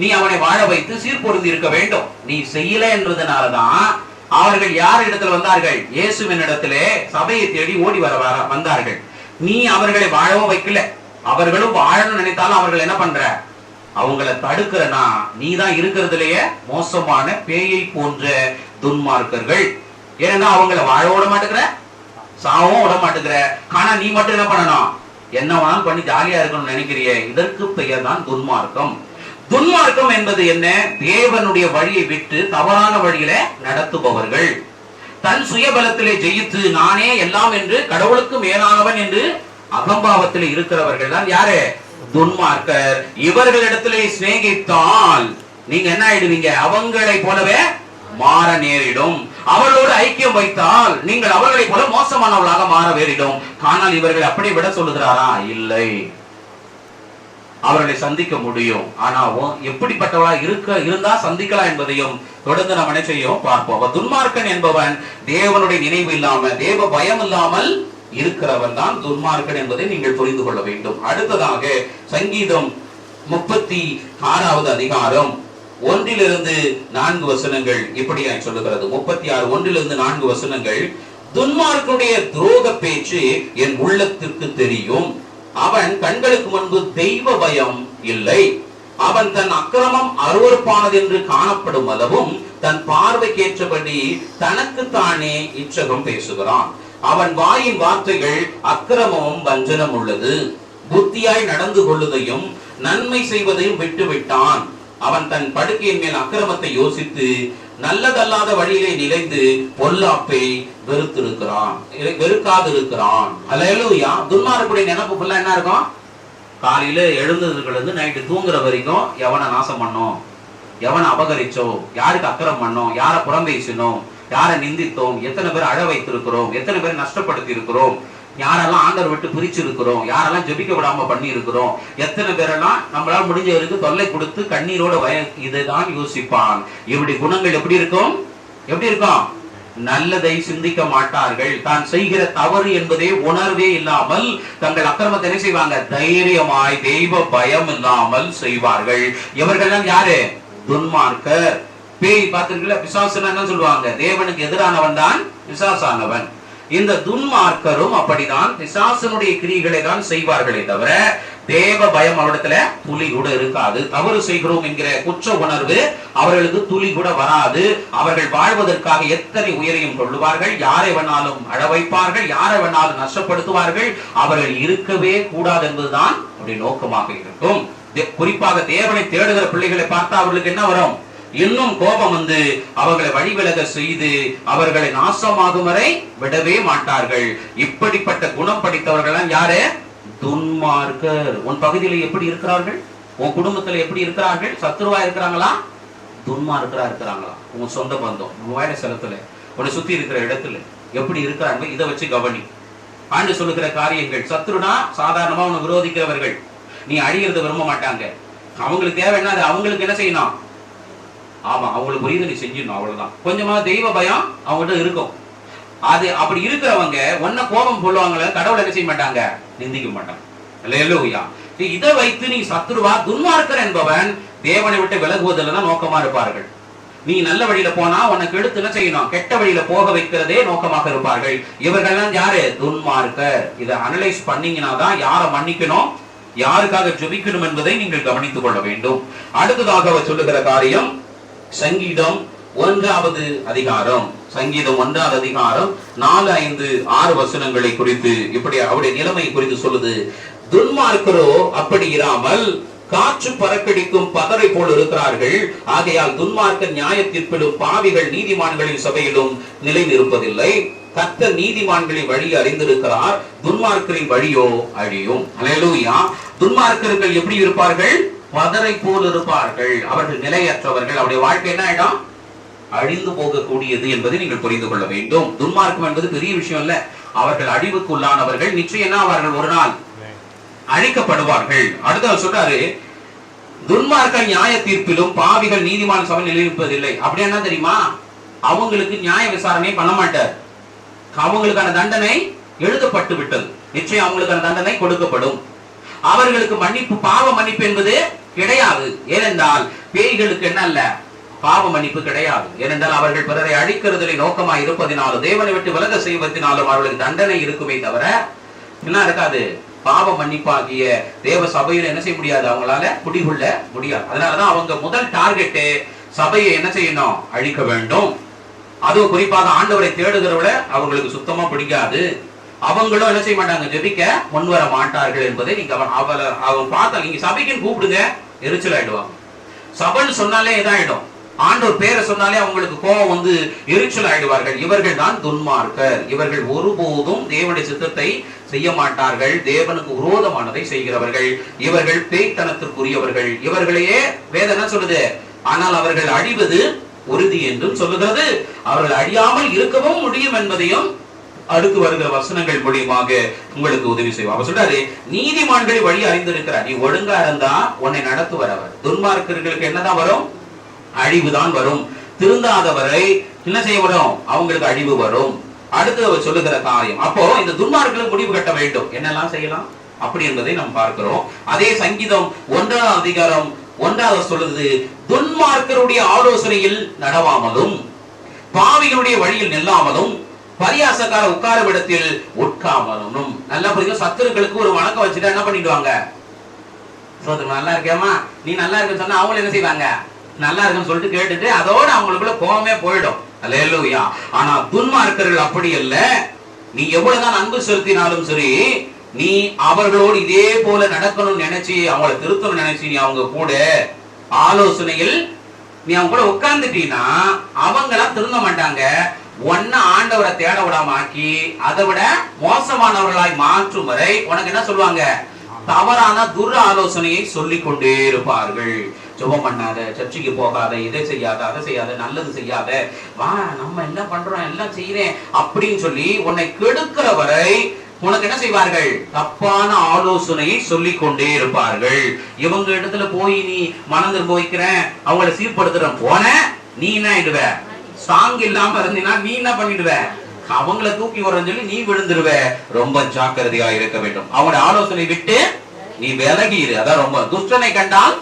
நீ அவனை வாழ வைத்து சீர்பொருந்தி இருக்க வேண்டும். நீ செய்யல என்றதுனாலதான் அவர்கள் யார் இடத்துல வந்தார்கள், இயேசுவின் இடத்திலே சபையை தேடி ஓடி வந்தார்கள். நீ அவர்களை வாழவும் வைக்கல, அவர்களும் வாழணும்னு நினைத்தாலும் அவர்கள் என்ன பண்ற, அவங்களை தடுக்கிறனா நீ தான் இருக்கிறதுலயே மோசமான பேயை போன்ற துன்மார்க்கர்கள். ஏன்னா அவங்களை வாழ விட மாட்டேங்கிற, சாவும் விட மாட்டேங்கிற. ஆனா நீ மட்டும் என்ன பண்ணணும், என்ன வேணாலும் பண்ணி ஜாலியா இருக்கணும்னு நினைக்கிறிய, இதற்கு பெயர் தான் துன்மார்க்கம். துன்மார்க்கம் என்பது என்ன, தேவனுடைய வழியை விட்டு தவறான வழியில நடத்துபவர்கள். தன் சுயபலத்திலே ஜெயித்து நானே எல்லாம் என்று கடவுளுக்கு மேலானவன் என்று அகம்பாவத்தில் இருக்கிறவர்கள் தான் யாரு, துன்மார்க்கர். இவர்களிடத்திலே சிநேகித்தால் நீங்க என்ன ஆயிடுவீங்க, அவங்களை போலவே மாற நேரிடும். அவர்களோடு ஐக்கியம் வைத்தால் நீங்கள் அவர்களை போல மோசமானவர்களாக மாற நேரிடும். ஆனால் இவர்கள் அப்படி விட சொல்லுகிறாரா, இல்லை, அவர்களை சந்திக்க முடியும். ஆனா எப்படிப்பட்டவளா இருந்தா சந்திக்கலாம் என்பதையும் தொடர்ந்து நாம் என்ன செய்யும் பார்ப்போம். துன்மார்க்கன் என்பவன் தேவனுடைய நினைவு இல்லாம, தேவ பயம் இல்லாமல் இருக்கிறவன் தான் துன்மார்க்கன் என்பதை நீங்கள் புரிந்து கொள்ள வேண்டும். அடுத்ததாக சங்கீதம் 36வது அதிகாரம் 1-4 வசனங்கள் இப்படியாய் சொல்லுகிறது. 36 1-4 வசனங்கள். துன்மார்க்கனுடைய துரோக பேச்சு என் உள்ளத்திற்கு தெரியும், அவன் கண்களுக்கு முன்பு தெய்வ பயம் இல்லை. அவன் தன் அக்கிரமம் அருவருப்பானது என்று காணப்படும் அளவும் தன் பார்வைக்கேற்றபடி தனக்கு தானே இச்சகம் பேசுகிறான். அவன் வாயின் வார்த்தைகள் அக்கிரமமும் வஞ்சனம் உள்ளது. புத்தியாய் நடந்து கொள்வதையும் நன்மை செய்வதையும் விட்டுவிட்டான். அவன் தன் படுக்கையின் மேல் அக்கிரமத்தை யோசித்து நல்லதல்லாத வழியிலே நிலைந்து பொல்லாப்பை வெறுக்காதிருக்கிறான். அல்லேலூயா. துன்மார்க்கனுடைய நினைப்பு ஃபுல்லா என்ன இருக்கும், காலையில எழுந்ததுல இருந்து நைட்டு தூங்குற வரைக்கும் எவனை நாசம் பண்ணோம், எவனை அபகரிச்சோம், யாருக்கு அக்கிரம் பண்ணோம், யாரை புறம் பேசினோம், யாரை நிந்தித்தோம், எத்தனை பேர் அழ வைத்திருக்கிறோம், எத்தனை பேர் நஷ்டப்படுத்தி இருக்கிறோம், யாரெல்லாம் ஆண்டவர் விட்டு பிரிச்சு இருக்கிறோம், யாரெல்லாம் ஜெபிக்க விடாம பண்ணி இருக்கிறோம், எத்தனை பேரெல்லாம் நம்மளால முடிஞ்சவருக்கு தொல்லை கொடுத்து கண்ணீரோட இதைதான் யோசிப்பான். இவருடைய குணங்கள் எப்படி இருக்கும், எப்படி இருக்கும், நல்லதை சிந்திக்க மாட்டார்கள். தான் செய்கிற தவறு என்பதே உணர்வே இல்லாமல் தங்கள் அக்கிரமத்தை என்ன செய்வாங்க, தைரியமாய் தெய்வ பயம் இல்லாமல் செய்வார்கள். இவர்கள் யாரு, துன்மார்க்கர். பேய் பார்த்திருக்கீங்களா, பிசாசுன்னா என்ன சொல்லுவாங்க, தேவனுக்கு எதிரானவன் தான் பிசாசானவன். இந்த துன்மார்க்கரும் அப்படிதான் பிசாசனுடைய கிரியைகளை தான் செய்வார்களே தவிர தேவ பயம் அவரிடத்துல துளி கூட இருக்காது. தவறு செய்கிறோம் என்கிற குற்ற உணர்வு அவர்களுக்கு துளி கூட வராது. அவர்கள் வாழ்வதற்காக எத்தனை உயரையும் கொள்ளுவார்கள், யாரை வேணாலும் அழ வைப்பார்கள், யாரை வேணாலும் நஷ்டப்படுத்துவார்கள். அவர்கள் இருக்கவே கூடாது என்பதுதான் அப்படி நோக்கமாக இருக்கும். குறிப்பாக தேவனை தேடுகிற பிள்ளைகளை பார்த்தா அவர்களுக்கு என்ன வரும், இன்னும் கோபம் வந்து அவர்களை வழிவிலக செய்து அவர்களை நாசமாகும் வரை விடவே மாட்டார்கள். இப்படிப்பட்ட குணம் படித்தவர்கள் யாரு, துன்மார்க்கர். உன் பகுதியில எப்படி இருக்கிறார்கள், உன் குடும்பத்துல எப்படி இருக்கிறார்கள், சத்துருவா இருக்கிறாங்களா, துன்மார்க்கரா இருக்கிறாங்களா, உன் சொந்த பந்தம் வேலை ஸ்தலத்துல உன்னை சுத்தி இருக்கிற இடத்துல எப்படி இருக்கிறாங்க, இதை வச்சு கவனி. ஆண்டு சொல்லுகிற காரியங்கள், சத்துருனா சாதாரணமா உன்னை விரோதிக்கிறவர்கள், நீ அழியறத விரும்ப மாட்டாங்க. அவங்களுக்கு தேவை என்ன, அவங்களுக்கு என்ன செய்யணும், ஆமா அவங்களுக்கு புரியுது நீ செஞ்சிடணும், அவ்வளவுதான். கொஞ்சமா தெய்வ பயம் அவங்ககிட்ட இருக்கும். அது அப்படி இருக்கிறவங்க ஒன்ன கோபம் சொல்லுவாங்களே, கடவுளை என்ன செய்ய மாட்டாங்க, நிந்திக்க மாட்டாங்க. அல்லேலூயா. இதை வைத்து நீ சத்துருவா, துன்மார்க்கர் என்பவன் தேவனை விட்டு விலகுவதில் தான் நோக்கமா இருப்பார்கள். நீ நல்ல வழியில போனா உனக்கு எடுத்து என்ன செய்யணும், கெட்ட வழியில போக வைக்கிறதே நோக்கமாக இருப்பார்கள். இவர்கள் யாரு, துன்மார்க்கர். இதை அனலைஸ் பண்ணீங்கன்னா தான் யாரை மன்னிக்கணும், யாருக்காக ஜெபிக்கணும் என்பதை நீங்கள் கவனித்துக் கொள்ள வேண்டும். அடுத்ததாக அவர் சொல்லுகிற காரியம் சங்கீதம் 1வது அதிகாரம், சங்கீதம் 1வது அதிகாரம் 4, 5, 6 வசனங்களை குறித்து இப்படி அவருடைய நிலைமை குறித்து சொல்லுது. துன்மார்க்கரோ அப்படி இராமல் காற்று பறக்கடிக்கும் பதரை போல் இருக்கிறார்கள். ஆகையால் துன்மார்க்கர் நியாய தீர்ப்பிலும் பாவிகள் நீதிமான்களின் சபையிலும் நிலை நிற்பதில்லை. கர்த்தர் நீதிமான்களின் வழி அறிந்திருக்கிறார், துன்மார்க்கரின் வழியோ அழியும். அல்லேலூயா. துன்மார்க்கர்கள் எப்படி இருப்பார்கள், பதரை போல் இருப்பார்கள். அவர்கள் நிலையற்றவர்கள். அவருடைய வாழ்க்கை என்ன ஆயிடும், அழிந்து போகக்கூடியது என்பதை நீங்கள் புரிந்து கொள்ள வேண்டும். துன்மார்க்கம் என்பது பெரிய விஷயம் இல்ல. அவர்கள் அழிவுக்கு உள்ளானவர்கள். நிச்சயம் அவர்கள் ஒரு நாள் அழிக்கப்படுவார்கள். அடுத்த சொல்றாரு, துன்மார்க்க நியாய தீர்ப்பிலும் பாவிகள் நீதிமான் சபை நிலைநிற்பதில்லை. அப்படி என்ன தெரியுமா? அவங்களுக்கு நியாய விசாரணை பண்ண மாட்டார். அவங்களுக்கான தண்டனை எழுதப்பட்டு விட்டது. நிச்சயம் அவங்களுக்கான தண்டனை கொடுக்கப்படும். அவர்களுக்கு மன்னிப்பு, பாவ மன்னிப்பு என்பது கிடையாது. ஏனென்றால் பேய்களுக்கு என்ன அல்ல, பாவ மன்னிப்பு கிடையாது. ஏனென்றால் அவர்கள் பிறரை அழிக்கிறதிலே நோக்கமாக இருப்பதினாலும் தேவனை விட்டு விலக செய்வதனாலும் அவர்களுக்கு தண்டனை இருக்குமே தவிர என்ன இருக்காது, பாவ மன்னிப்பாகிய தேவ சபையில என்ன செய்ய முடியாது, அவங்களால குடிகொள்ள முடியாது. அதனாலதான் அவங்க முதல் டார்கெட் சபையை என்ன செய்யணும், அழிக்க வேண்டும். அதுவும் குறிப்பாக ஆண்டவரை தேடுகிறவள அவங்களுக்கு சுத்தமா பிடிக்காது. அவங்களும் என்ன செய்ய மாட்டாங்க, ஜெபிக்க முன்வர மாட்டார்கள் என்பதை நீங்க அவங்க பார்த்தா, நீங்க சபைக்கு கூப்பிடுங்க, எரிச்சல் ஆயிடுவாங்க. சபைன்னு சொன்னாலே இதாயிடும். ஆண்டவர் பேரை சொன்னாலே அவங்களுக்கு கோபம் வந்து எரிச்சல் ஆயிடுவார்கள். இவர்கள் தான் துன்மார்க்கர். இவர்கள் ஒருபோதும் தேவனுடைய சித்தத்தை செய்ய மாட்டார்கள். தேவனுக்கு விரோதமானதை செய்கிறவர்கள். இவர்கள் பேய்த்தனத்திற்குரியவர்கள். இவர்களையே வேதம் என்ன சொல்லுது, ஆனால் அவர்கள் அழிவது உறுதி என்றும் சொல்லுகிறது. அவர்கள் அழியாமல் இருக்கவும் முடியும் என்பதையும் அடுத்து வருகிற வசனங்கள் மூலியமாக உங்களுக்கு உதவி செய்வோம். அவர் சொல்றாரு, நீதிமான்களை வழி அறிந்திருக்கிறார். நீ ஒழுங்கா இருந்தா உன்னை நடத்துவர் அவர். துன்மார்க்கர்களுக்கு என்னதான் வரும், அழிவுதான் வரும். திருந்தாதவரை என்ன செய்ய வரும், அவங்களுக்கு அழிவு வரும். அடுத்து அவர் சொல்லுகிற காரியம், அப்போ இந்த துன்மார்க்கர்களுக்கு முடிவு கட்ட வேண்டும். என்னெல்லாம் செய்யலாம் அப்படி என்பதை நாம் பார்க்கிறோம். அதே சங்கீதம் 1ஆம் அதிகாரம் 1வது சொல்லுது, துன்மார்க்கருடைய ஆலோசனையில் நடவாமலும் பாவிகளுடைய வழியில் நில்லாமலும் பரியாசக்கார உட்காரும் இடத்தில் உட்காமலும். நல்லா புரியும். சத்துருக்களுக்கு ஒரு வணக்கம் வச்சுட்டா என்ன பண்ணிடுவாங்க, நல்லா இருக்கேமா, நீ நல்லா இருக்குன்னு சொன்னா அவங்க என்ன செய்வாங்க, நல்லா இருக்குன்னு சொல்லிட்டு கேட்டுட்டு அதோட அவங்களுக்குள்ள கோவமே போயிடும். அல்லேலூயா. ஆனா துன்மார்க்கர்கள் அப்படி அல்ல. நீ எவ்வளவுதான் அன்பு செலுத்தினாலும் சரி, நீ அவர்களோடு இதே போல நடக்கணும்னு நினைச்சு, அவங்களை திருத்தணும் நினைச்சு நீ அவங்க கூட ஆலோசனையில் நீ அவங்க கூட உட்கார்ந்துட்டீன்னா அவங்களாம் திருந்த மாட்டாங்க. ஒன்ன ஆண்டவரை தேட விடாம ஆக்கி அதை விட மோசமானவர்களாய் மாற்றும் வரை உனக்கு என்ன சொல்லுவாங்க, தவறான துர் ஆலோசனையை சொல்லிக் கொண்டே இருப்பார்கள். ஜெபம் பண்ணாத, சர்ச்சைக்கு போகாத, இதை செய்யாத, அதை செய்யாத, நல்லது செய்யாத, வா நம்ம என்ன பண்றோம் எல்லாம் செய்யறேன் அப்படின்னு சொல்லி உன்னை கெடுக்கிற வரை உனக்கு என்ன செய்வார்கள், தப்பான ஆலோசனையை சொல்லிக் கொண்டே இருப்பார்கள். இவங்க இடத்துல போய் நீ மனம் திரும்ப வைக்கிறேன், அவங்களை சீர்படுத்துற போன நீ என்ன ஆயிடுவ, ஸ்ட்ராங் இல்லாம இருந்தீனா நீ என்ன பண்ணிடுவ, அவங்களை தூக்கி வரன்னு சொல்லி நீ விழுந்துருவ. ரொம்ப ஜாக்கிரதையா இருக்க வேண்டும். அவனுடைய ஆலோசனை விட்டு நீ விலகிரு. அதான் ரொம்ப துஷ்டனை கண்டால்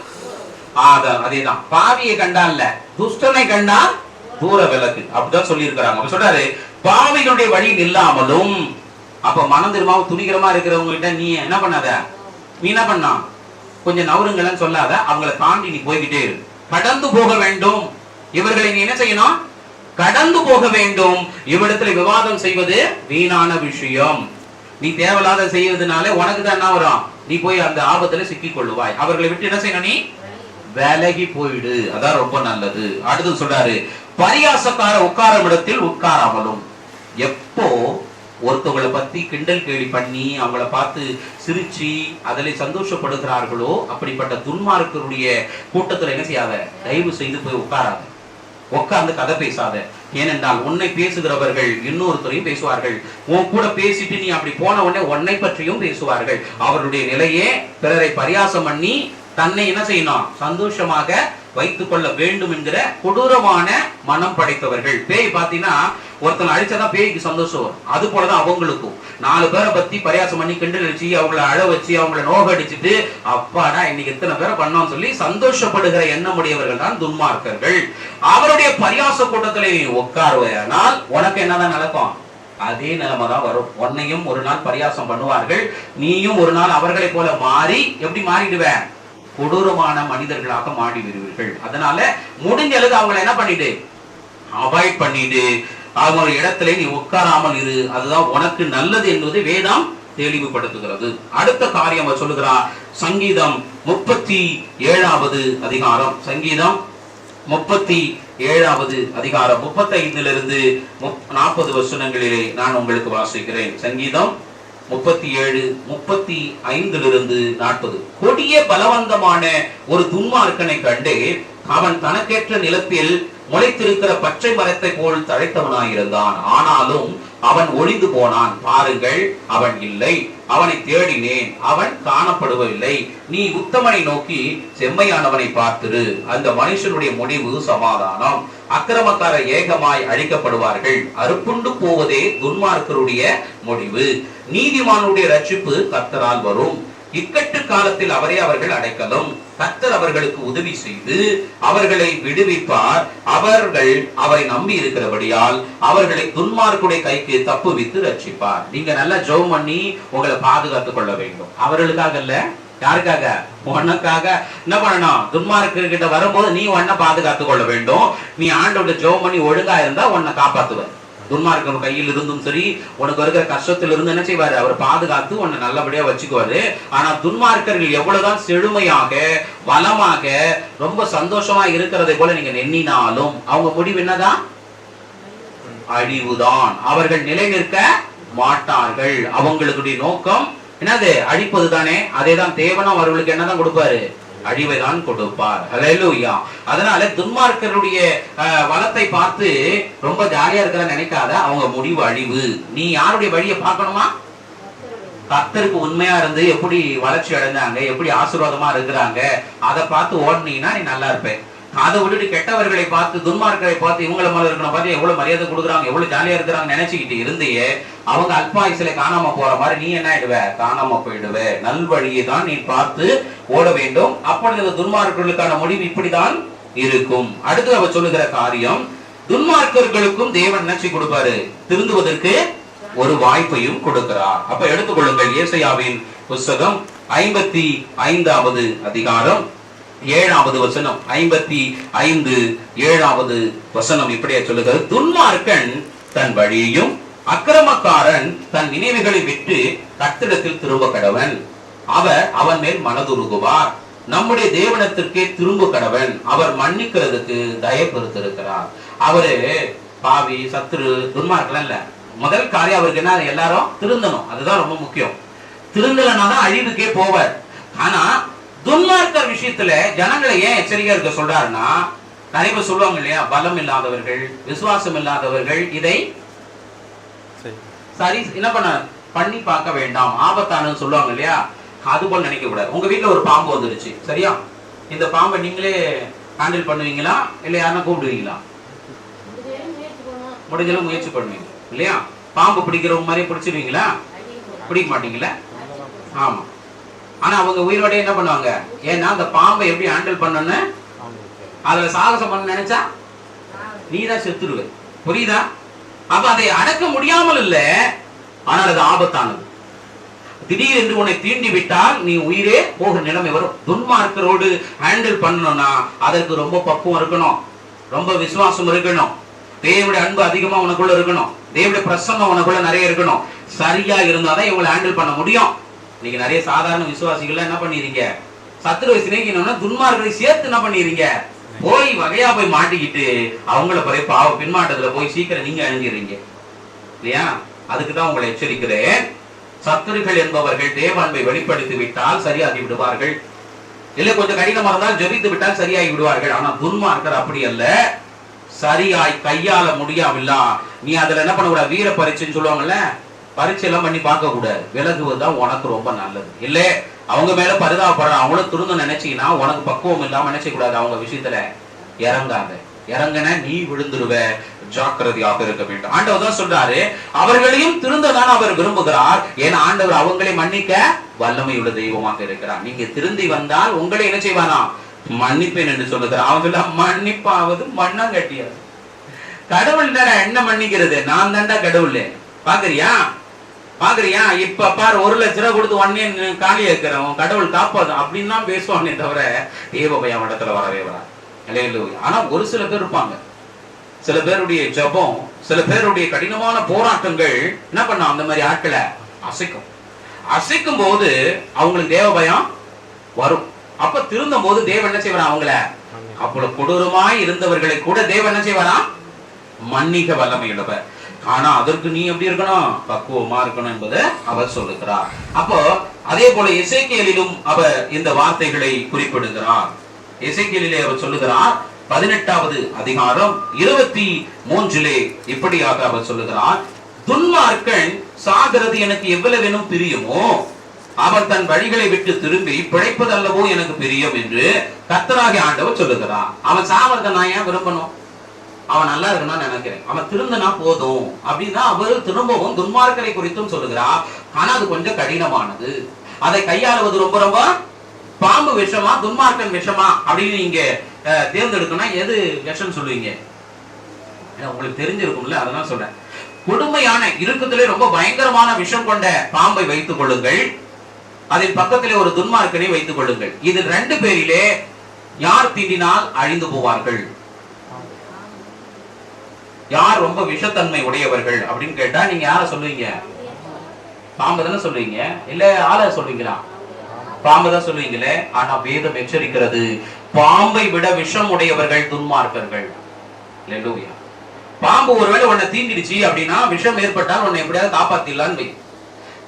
அதேதான், பாவியை கண்டால் துஷ்டனை கண்டால் தூர விலக்கு, அப்படிதான் சொல்லி இருக்கிறாங்க. சொல்றாரு, பாவிகளுடைய வழியில் இல்லாமலும். அப்ப மனம் திரும்பாம துணிகரமா இருக்கிறவங்க கிட்ட நீ என்ன பண்ணாத, நீ என்ன பண்ணா கொஞ்சம் நவருங்கள்னு சொல்லாத, அவங்களை தாண்டி நீ போய்கிட்டே இரு. கடந்து போக வேண்டும். இவர்களை நீ என்ன செய்யணும், கடந்து போக வேண்டும். இவ்விடத்துல விவாதம் செய்வது வீணான விஷயம். நீ தேவையில்லாத செய்வதனால உனக்கு தான் என்ன வரும், நீ போய் அந்த ஆபத்துல சிக்கிக் கொள்ளுவாய். அவர்களை விட்டு என்ன செய்யணும், நீ விலகி போயிடு. அதான் ரொம்ப நல்லது. அடுத்து சொல்றாரு, பரியாசக்கார உட்காரும் இடத்தில் உட்காராமலும். எப்போ ஒருத்தவங்களை பத்தி கிண்டல் கேலி பண்ணி அவங்கள பார்த்து சிரிச்சு அதில் சந்தோஷப்படுகிறார்களோ அப்படிப்பட்ட துன்மார்க்கருடைய கூட்டத்தில் என்ன செய்யாத, தயவு செய்து போய் உட்காராத, உட்கார்ந்து கதை பேசாத. ஏனென்றால் உன்னை பேசுகிறவர்கள் இன்னொருத்தரையும் பேசுவார்கள். உன் கூட பேசிட்டு நீ அப்படி போன உடனே உன்னை பற்றியும் பேசுவார்கள். அவருடைய நிலையே பிறரை பரியாசம் பண்ணி தன்னை என்ன செய்யணும், சந்தோஷமாக வைத்துக் கொள்ள வேண்டும் என்கிற கொடூரமான மனம் படைத்தவர்கள். பேய் பாத்தீங்கன்னா ஒருத்தனை அழிச்சாதான் பேய்க்கு சந்தோஷம் வரும். அது போலதான் அவங்களுக்கும் 4 பேரை பத்தி பரியாசம் பண்ணி கிண்டல் அடிச்சு அவங்களை அழ வச்சு அவங்களை நோக அடிச்சுட்டு அப்பாடா இன்னைக்கு எத்தனை பேரை பண்ணோம்னு சொல்லி சந்தோஷப்படுகிற எண்ணமுடையவர்கள் தான் துன்மார்க்கர்கள். அவருடைய பரியாச கூட்டத்திலே உட்காருவானால் உனக்கு என்னதான் நடக்கும், அதே நிலைமை தான் வரும். உன்னையும் ஒரு நாள் பரியாசம் பண்ணுவார்கள். நீயும் ஒரு நாள் அவர்களை போல மாறி எப்படி மாறிடுவேன், கொடூரமான மனிதர்களாக மாறி விடுவீர்கள். அதனால முடிஞ்ச அளவுக்கு அவங்களை என்ன பண்ணிட்டு அவாய்ட் பண்ணிட்டு அவங்க இடத்துல நீ உட்காராமல் இரு. அதுதான் உனக்கு நல்லது என்பது வேதம் தெளிவுபடுத்துகிறது. அடுத்த காரியம் சொல்லுகிறார், சங்கீதம் 37வது அதிகாரம். சங்கீதம் 37வது அதிகாரம் 35 40 வசனங்களிலே நான் உங்களுக்கு வாசிக்கிறேன். சங்கீதம் 37 35 40. கொடிய பலவந்தமான ஒரு துன்மார்க்கனை கண்டு அவன் தனக்கேற்ற நிலத்தில் முளைத்திருக்கிற பச்சை மரத்தை போல் தழைத்தவனாயிருந்தான். ஆனாலும் அவன் ஒளிந்து போனான். பாருங்கள், அவன் இல்லை. அவனை தேடினேன், அவன் காணப்படுவதில்லை. நீ உத்தமனை நோக்கி செம்மையானவனை பார்த்திரு. அந்த மனுஷனுடைய முடிவு சமாதானம். அக்கிரமக்கார ஏகமாய் அழிக்கப்படுவார்கள். அறுப்புண்டு போவதே துன்மார்க்கருடைய முடிவு. நீதிமானுடைய ரட்சிப்பு கர்த்தரால் வரும். இக்கட்டு காலத்தில் அவரே அவர்கள் அடைக்கலும். கர்த்தர் அவர்களுக்கு உதவி செய்து அவர்களை விடுவிப்பார். அவர்கள் அவரை நம்பி இருக்கிறபடியால் அவர்களை துன்மார்க்குடைய கைக்கு தப்புவித்து ரட்சிப்பார். நீங்க நல்லா ஜெபம் பண்ணி உங்களை பாதுகாத்துக் கொள்ள வேண்டும். அவர்களுக்காக இல்ல, யாருக்காக? உனக்காக. என்ன பண்ணணும்? துன்மார்க்கிட்ட வரும்போது நீ உன்னை பாதுகாத்துக் கொள்ள வேண்டும். நீ ஆண்டோட ஜெபம் பண்ணி ஒழுங்கா இருந்தா உன்னை காப்பாத்துவ. துன்மார்க்கன் கையில் இருந்தும் சரி, உனக்கு இருக்கிற கஷ்டத்தில் இருந்து என்ன செய்வாரு? அவர் பாதுகாத்து உன்னை நல்லபடியா வச்சுக்குவாரு. ஆனா துன்மார்க்கர்கள் எவ்வளவுதான் செழுமையாக வளமாக ரொம்ப சந்தோஷமா இருக்கிறதை போல நீங்க எண்ணினாலும் அவங்க முடிவு என்னதான்? அழிவுதான். அவர்கள் நிலை நிற்க மாட்டார்கள். அவங்களுடைய நோக்கம் என்னது? அழிப்பது தானே. அதேதான் தேவனும் அவர்களுக்கு என்னதான் கொடுப்பாரு? அழிவை தான் கொடுப்பார். ஹல்லேலூயா. அதனால துன்மார்க்கருடைய வளத்தை பார்த்து ரொம்ப ஜாலியா இருக்கிற நினைக்காத. அவங்க முடிவு அழிவு. நீ யாருடைய வழியை பார்க்கணுமா? கர்த்தருக்கு உண்மையா இருந்து எப்படி வளர்ச்சி அடைஞ்சாங்க, எப்படி ஆசீர்வாதமா இருக்கிறாங்க, அதை பார்த்து ஓடுனீங்கன்னா நீ நல்லா இருப்ப. அதை விட்டுட்டு கெட்டவர்களை பார்த்து, துன்மார்க்கரை பார்த்து, இவங்கள மேல இருக்கிற பார்த்து எவ்வளவு மரியாதை கொடுக்குறாங்க, எவ்வளவு ஜாலியா இருக்கிறாங்க நினைச்சுக்கிட்டு இருந்தையே, அவங்க அல்பாயுசில காணாம போற மாதிரி நீ என்ன ஆயிடுவ? காணாம போயிடுவ. நல்வழியை தான் நீ பார்த்து ஓட வேண்டும். அப்பொழுது துன்மார்க்கர்களுக்கான முடிவு இப்படிதான் இருக்கும். அடுத்து அவர் சொல்லுகிற காரியம், துன்மார்க்கர்களுக்கும் தேவன் நினைச்சு கொடுப்பாரு, திருந்துவதற்கு ஒரு வாய்ப்பையும் கொடுக்கிறார். அப்ப எடுத்துக்கொள்ளுங்கள், ஏசாயாவின் புஸ்தகம் 55வது அதிகாரம் 7வது வசனம். 55:7 வசனம் இப்படியே சொல்லுகிறது, துன்மார்க்கன் தன் வழியையும் அக்கிரமக்காரன் தன் நினைவுகளை விட்டு கர்த்தரிடத்தில் திரும்ப கடவன். அவர் அவன் மேல் மனதுருகுவார். நம்முடைய தேவனத்திற்கே திரும்ப கடவன். அவர் மன்னிக்கிறதுக்கு தயை பொறுத்திருக்கிறார். அவரு பாவி, சத்துரு, துன்மார்க்கெல்லாம் இல்ல. முதல் காரியம் அவருக்கு என்ன? எல்லாரும் திருந்தணும். அதுதான் ரொம்ப முக்கியம். திருந்தலன்னா தான் அழிவுக்கே போவார். ஆனா துன்மார்க்கர் விஷயத்துல ஜனங்களை ஏன் எச்சரிக்கையா இருக்க சொல்றாருன்னா, நிறைய பேர் சொல்லுவாங்க இல்லையா, பலம் இல்லாதவர்கள், விசுவாசம் இல்லாதவர்கள் இதை சரி என்ன பண்ணி பார்க்க வேண்டாம், ஆபத்தானு சொல்லுவாங்க இல்லையா. அது போல நினைக்க கூடாது. உங்க வீட்டுல ஒரு பாம்பு வந்துருச்சு, சரியா? இந்த பாம்பை நீங்களே ஹேண்டில் பண்ணுவீங்களா இல்ல யாருன்னா கூப்பிடுவீங்களா? முடிஞ்சளவு முயற்சி பண்ணுவீங்க இல்லையா? பாம்பு பிடிக்கிறவங்க மாதிரி பிடிச்சிருவீங்களா? பிடிக்க மாட்டீங்களா? ஆமா. ஆனா அவங்க உயிரோட என்ன பண்ணுவாங்க? ஏன்னா அந்த பாம்பை எப்படி ஹேண்டில் பண்ணணும்னு அதுல சாகசம் பண்ண நினைச்சா நீதான் செத்துருவ. புரியுதா? அப்ப அதை அடக்க முடியாமல் இல்ல, ஆனால் அது ஆபத்தானது. திடீரென்று உன்னை தீண்டி விட்டால் நீ உயிரே போகிற நிலைமை வரும். துன்மார்க்கரோடு ஹேண்டில் பண்ணணும்னா அதற்கு ரொம்ப பக்குவம் இருக்கணும், ரொம்ப விசுவாசம் இருக்கணும், தேவனுடைய அன்பு அதிகமா உனக்குள்ள இருக்கணும், தேவனுடைய பிரசன்னம் உனக்குள்ள நிறைய இருக்கணும். சரியா இருந்தாதான் இவங்களை ஹேண்டில் பண்ண முடியும். நீங்க நிறைய சாதாரண விசுவாசிகள் என்ன பண்ணிடுறீங்க? சத்துருவை சிநேகிக்கணும்னா துன்மார்க்கரை சேர்த்து என்ன பண்ணிடுறீங்க? போய் வகையா போய் மாட்டிக்கிட்டு அவங்கள போய் பாவ பின்மாட்டத்துல போய் சீக்கிரம் நீங்க அழிஞ்சிடுறீங்க இல்லையா? அதுக்குதான் உங்களை எச்சரிக்கிறேன். சத்துருக்கள் என்பவர்கள் தேவ அன்பை வெளிப்படுத்தி விட்டால் சரியாகி விடுவார்கள். இல்ல கொஞ்சம் கடினமா இருந்தால் ஜெபித்து விட்டால் சரியாகி விடுவார்கள். ஆனா துன்மார்க்கர் அப்படி அல்ல. சரியாய் கையாள முடியாவில்லா நீ அதுல என்ன பண்ணக்கூடாது? வீர பரீட்சைன்னு சொல்லுவாங்கல்ல, பரீட்சை எல்லாம் பண்ணி பார்க்க கூடாது. விலகுவதுதான் உனக்கு ரொம்ப நல்லது. இல்ல அவங்க மேல பரிதாபப்படுற அவங்களும் துருந்த நினைச்சீங்கன்னா உனக்கு பக்குவம் இல்லாம நினைச்ச கூடாது. அவங்க விஷயத்துல இறங்காத. இறங்கின நீ விழுந்துருவ. ஜாக்கிரதையாக இருக்க வேண்டும். ஆண்டவர் தான் சொல்றாரு, அவர்களையும் திருந்ததான் அவர் விரும்புகிறார். ஏன்னா ஆண்டவர் அவங்களை மன்னிக்க வல்லமையுள்ள தெய்வமாக இருக்கிறார். நீங்க திருந்தி வந்தால் உங்களை என்ன செய்வானா? மன்னிப்பேன் என்று சொல்லுகிறார். அவங்க மன்னிப்பாவது மண்ணங்கட்டியாது. கடவுள் தானே என்ன மன்னிக்கிறது? நான் தாண்டா கடவுள். பாக்குறியா? இப்ப பாரு, 1 லட்சம் ரூபாய் கொடுத்து ஒன்னே காலி இருக்கிறோம், கடவுள் காப்பாதும் அப்படின்னு தான் பேசுவானே தவிர தேவ பயம் இடத்துல வரவே வராது. ஆனா ஒரு சில பேர் இருப்பாங்க, சில பேருடைய ஜபம், சில பேருடைய கடினமான போராட்டங்கள் என்ன பண்ண அந்த மாதிரி ஆட்களை அசைக்கும் போது அவங்களுக்கு தேவ பயம் வரும். அப்ப திருந்தும் போது தேவன் என்ன செய்வாரா? அவங்கள அவ்வளவு கொடூரமாய் இருந்தவர்களை கூட தேவன் என்ன செய்வாரா? மன்னிக்க வல்லமையுள்ளவர். ஆனா அதற்கு நீ எப்படி இருக்கணும்? பக்குவமா இருக்கணும் என்பதை அவர் சொல்லுகிறார். அப்போ அதே போல எசேக்கியேலிலும் அவர் இந்த வார்த்தைகளை குறிப்பிடுகிறார். எசேக்கியேலிலே அவர் சொல்லுகிறார் 18வது அதிகாரம் 23 இப்படியாக அவர் சொல்லுகிறார், துன்மார்க்கன் சாகிறது எனக்கு எவ்வளவெனும் பிரியமோ அவன் தன் வழிகளை விட்டு திரும்பி பிழைப்பது அல்லவோ எனக்கு பிரியம் என்று கர்த்தராகிய ஆண்டவர் சொல்லுகிறார். அவன் சாவறத நான் ஏன் விரும்பணும்? அவன் நல்லா இருக்கணும்னு நினைக்கிறேன், அவன் திருந்தனா போதும் அப்படின்னா அவர் திரும்பவும் துன்மார்க்கரை குறித்தும் சொல்லுகிறார். ஆனா அது கொஞ்சம் கடினமானது, அதை கையாளுவது ரொம்ப ரொம்ப பாம்பு விஷமா துன்மார்க்கன் விஷமா அப்படின்னு நீங்க தேர்ந்தெடுக்கணும். எது விஷம் சொல்லுவீங்க? உங்களுக்கு தெரிஞ்சிருக்கும்ல, அதனால சொல்றேன். கொடுமையான இறுக்கத்திலே ரொம்ப பயங்கரமான விஷம் கொண்ட பாம்பை வைத்துக் கொள்ளுங்கள், அதில் பக்கத்திலே ஒரு துன்மார்க்கனை வைத்துக் கொள்ளுங்கள். இது ரெண்டு பேரிலே யார் தீண்டினால் அழிந்து போவார்கள்? யார் ரொம்ப விஷத்தன்மை உடையவர்கள் அப்படின்னு கேட்டா நீங்க யார சொல்லுவீங்க? பாம்பு தானே சொல்லுவீங்க, இல்ல ஆள சொல்லுவீங்களா? பாம்பு தான் சொல்லுவீங்களே. ஆனா வேதம் எச்சரிக்கிறது, பாம்பை விட விஷம் உடையவர்கள் துன்மார்க்கர்கள். அல்லேலூயா. பாம்பு ஒருவேளை உன்னை தீண்டிடுச்சு அப்படின்னா, விஷம் ஏற்பட்டால் உன்னை எப்படியாவது காப்பாத்திடலான்னு,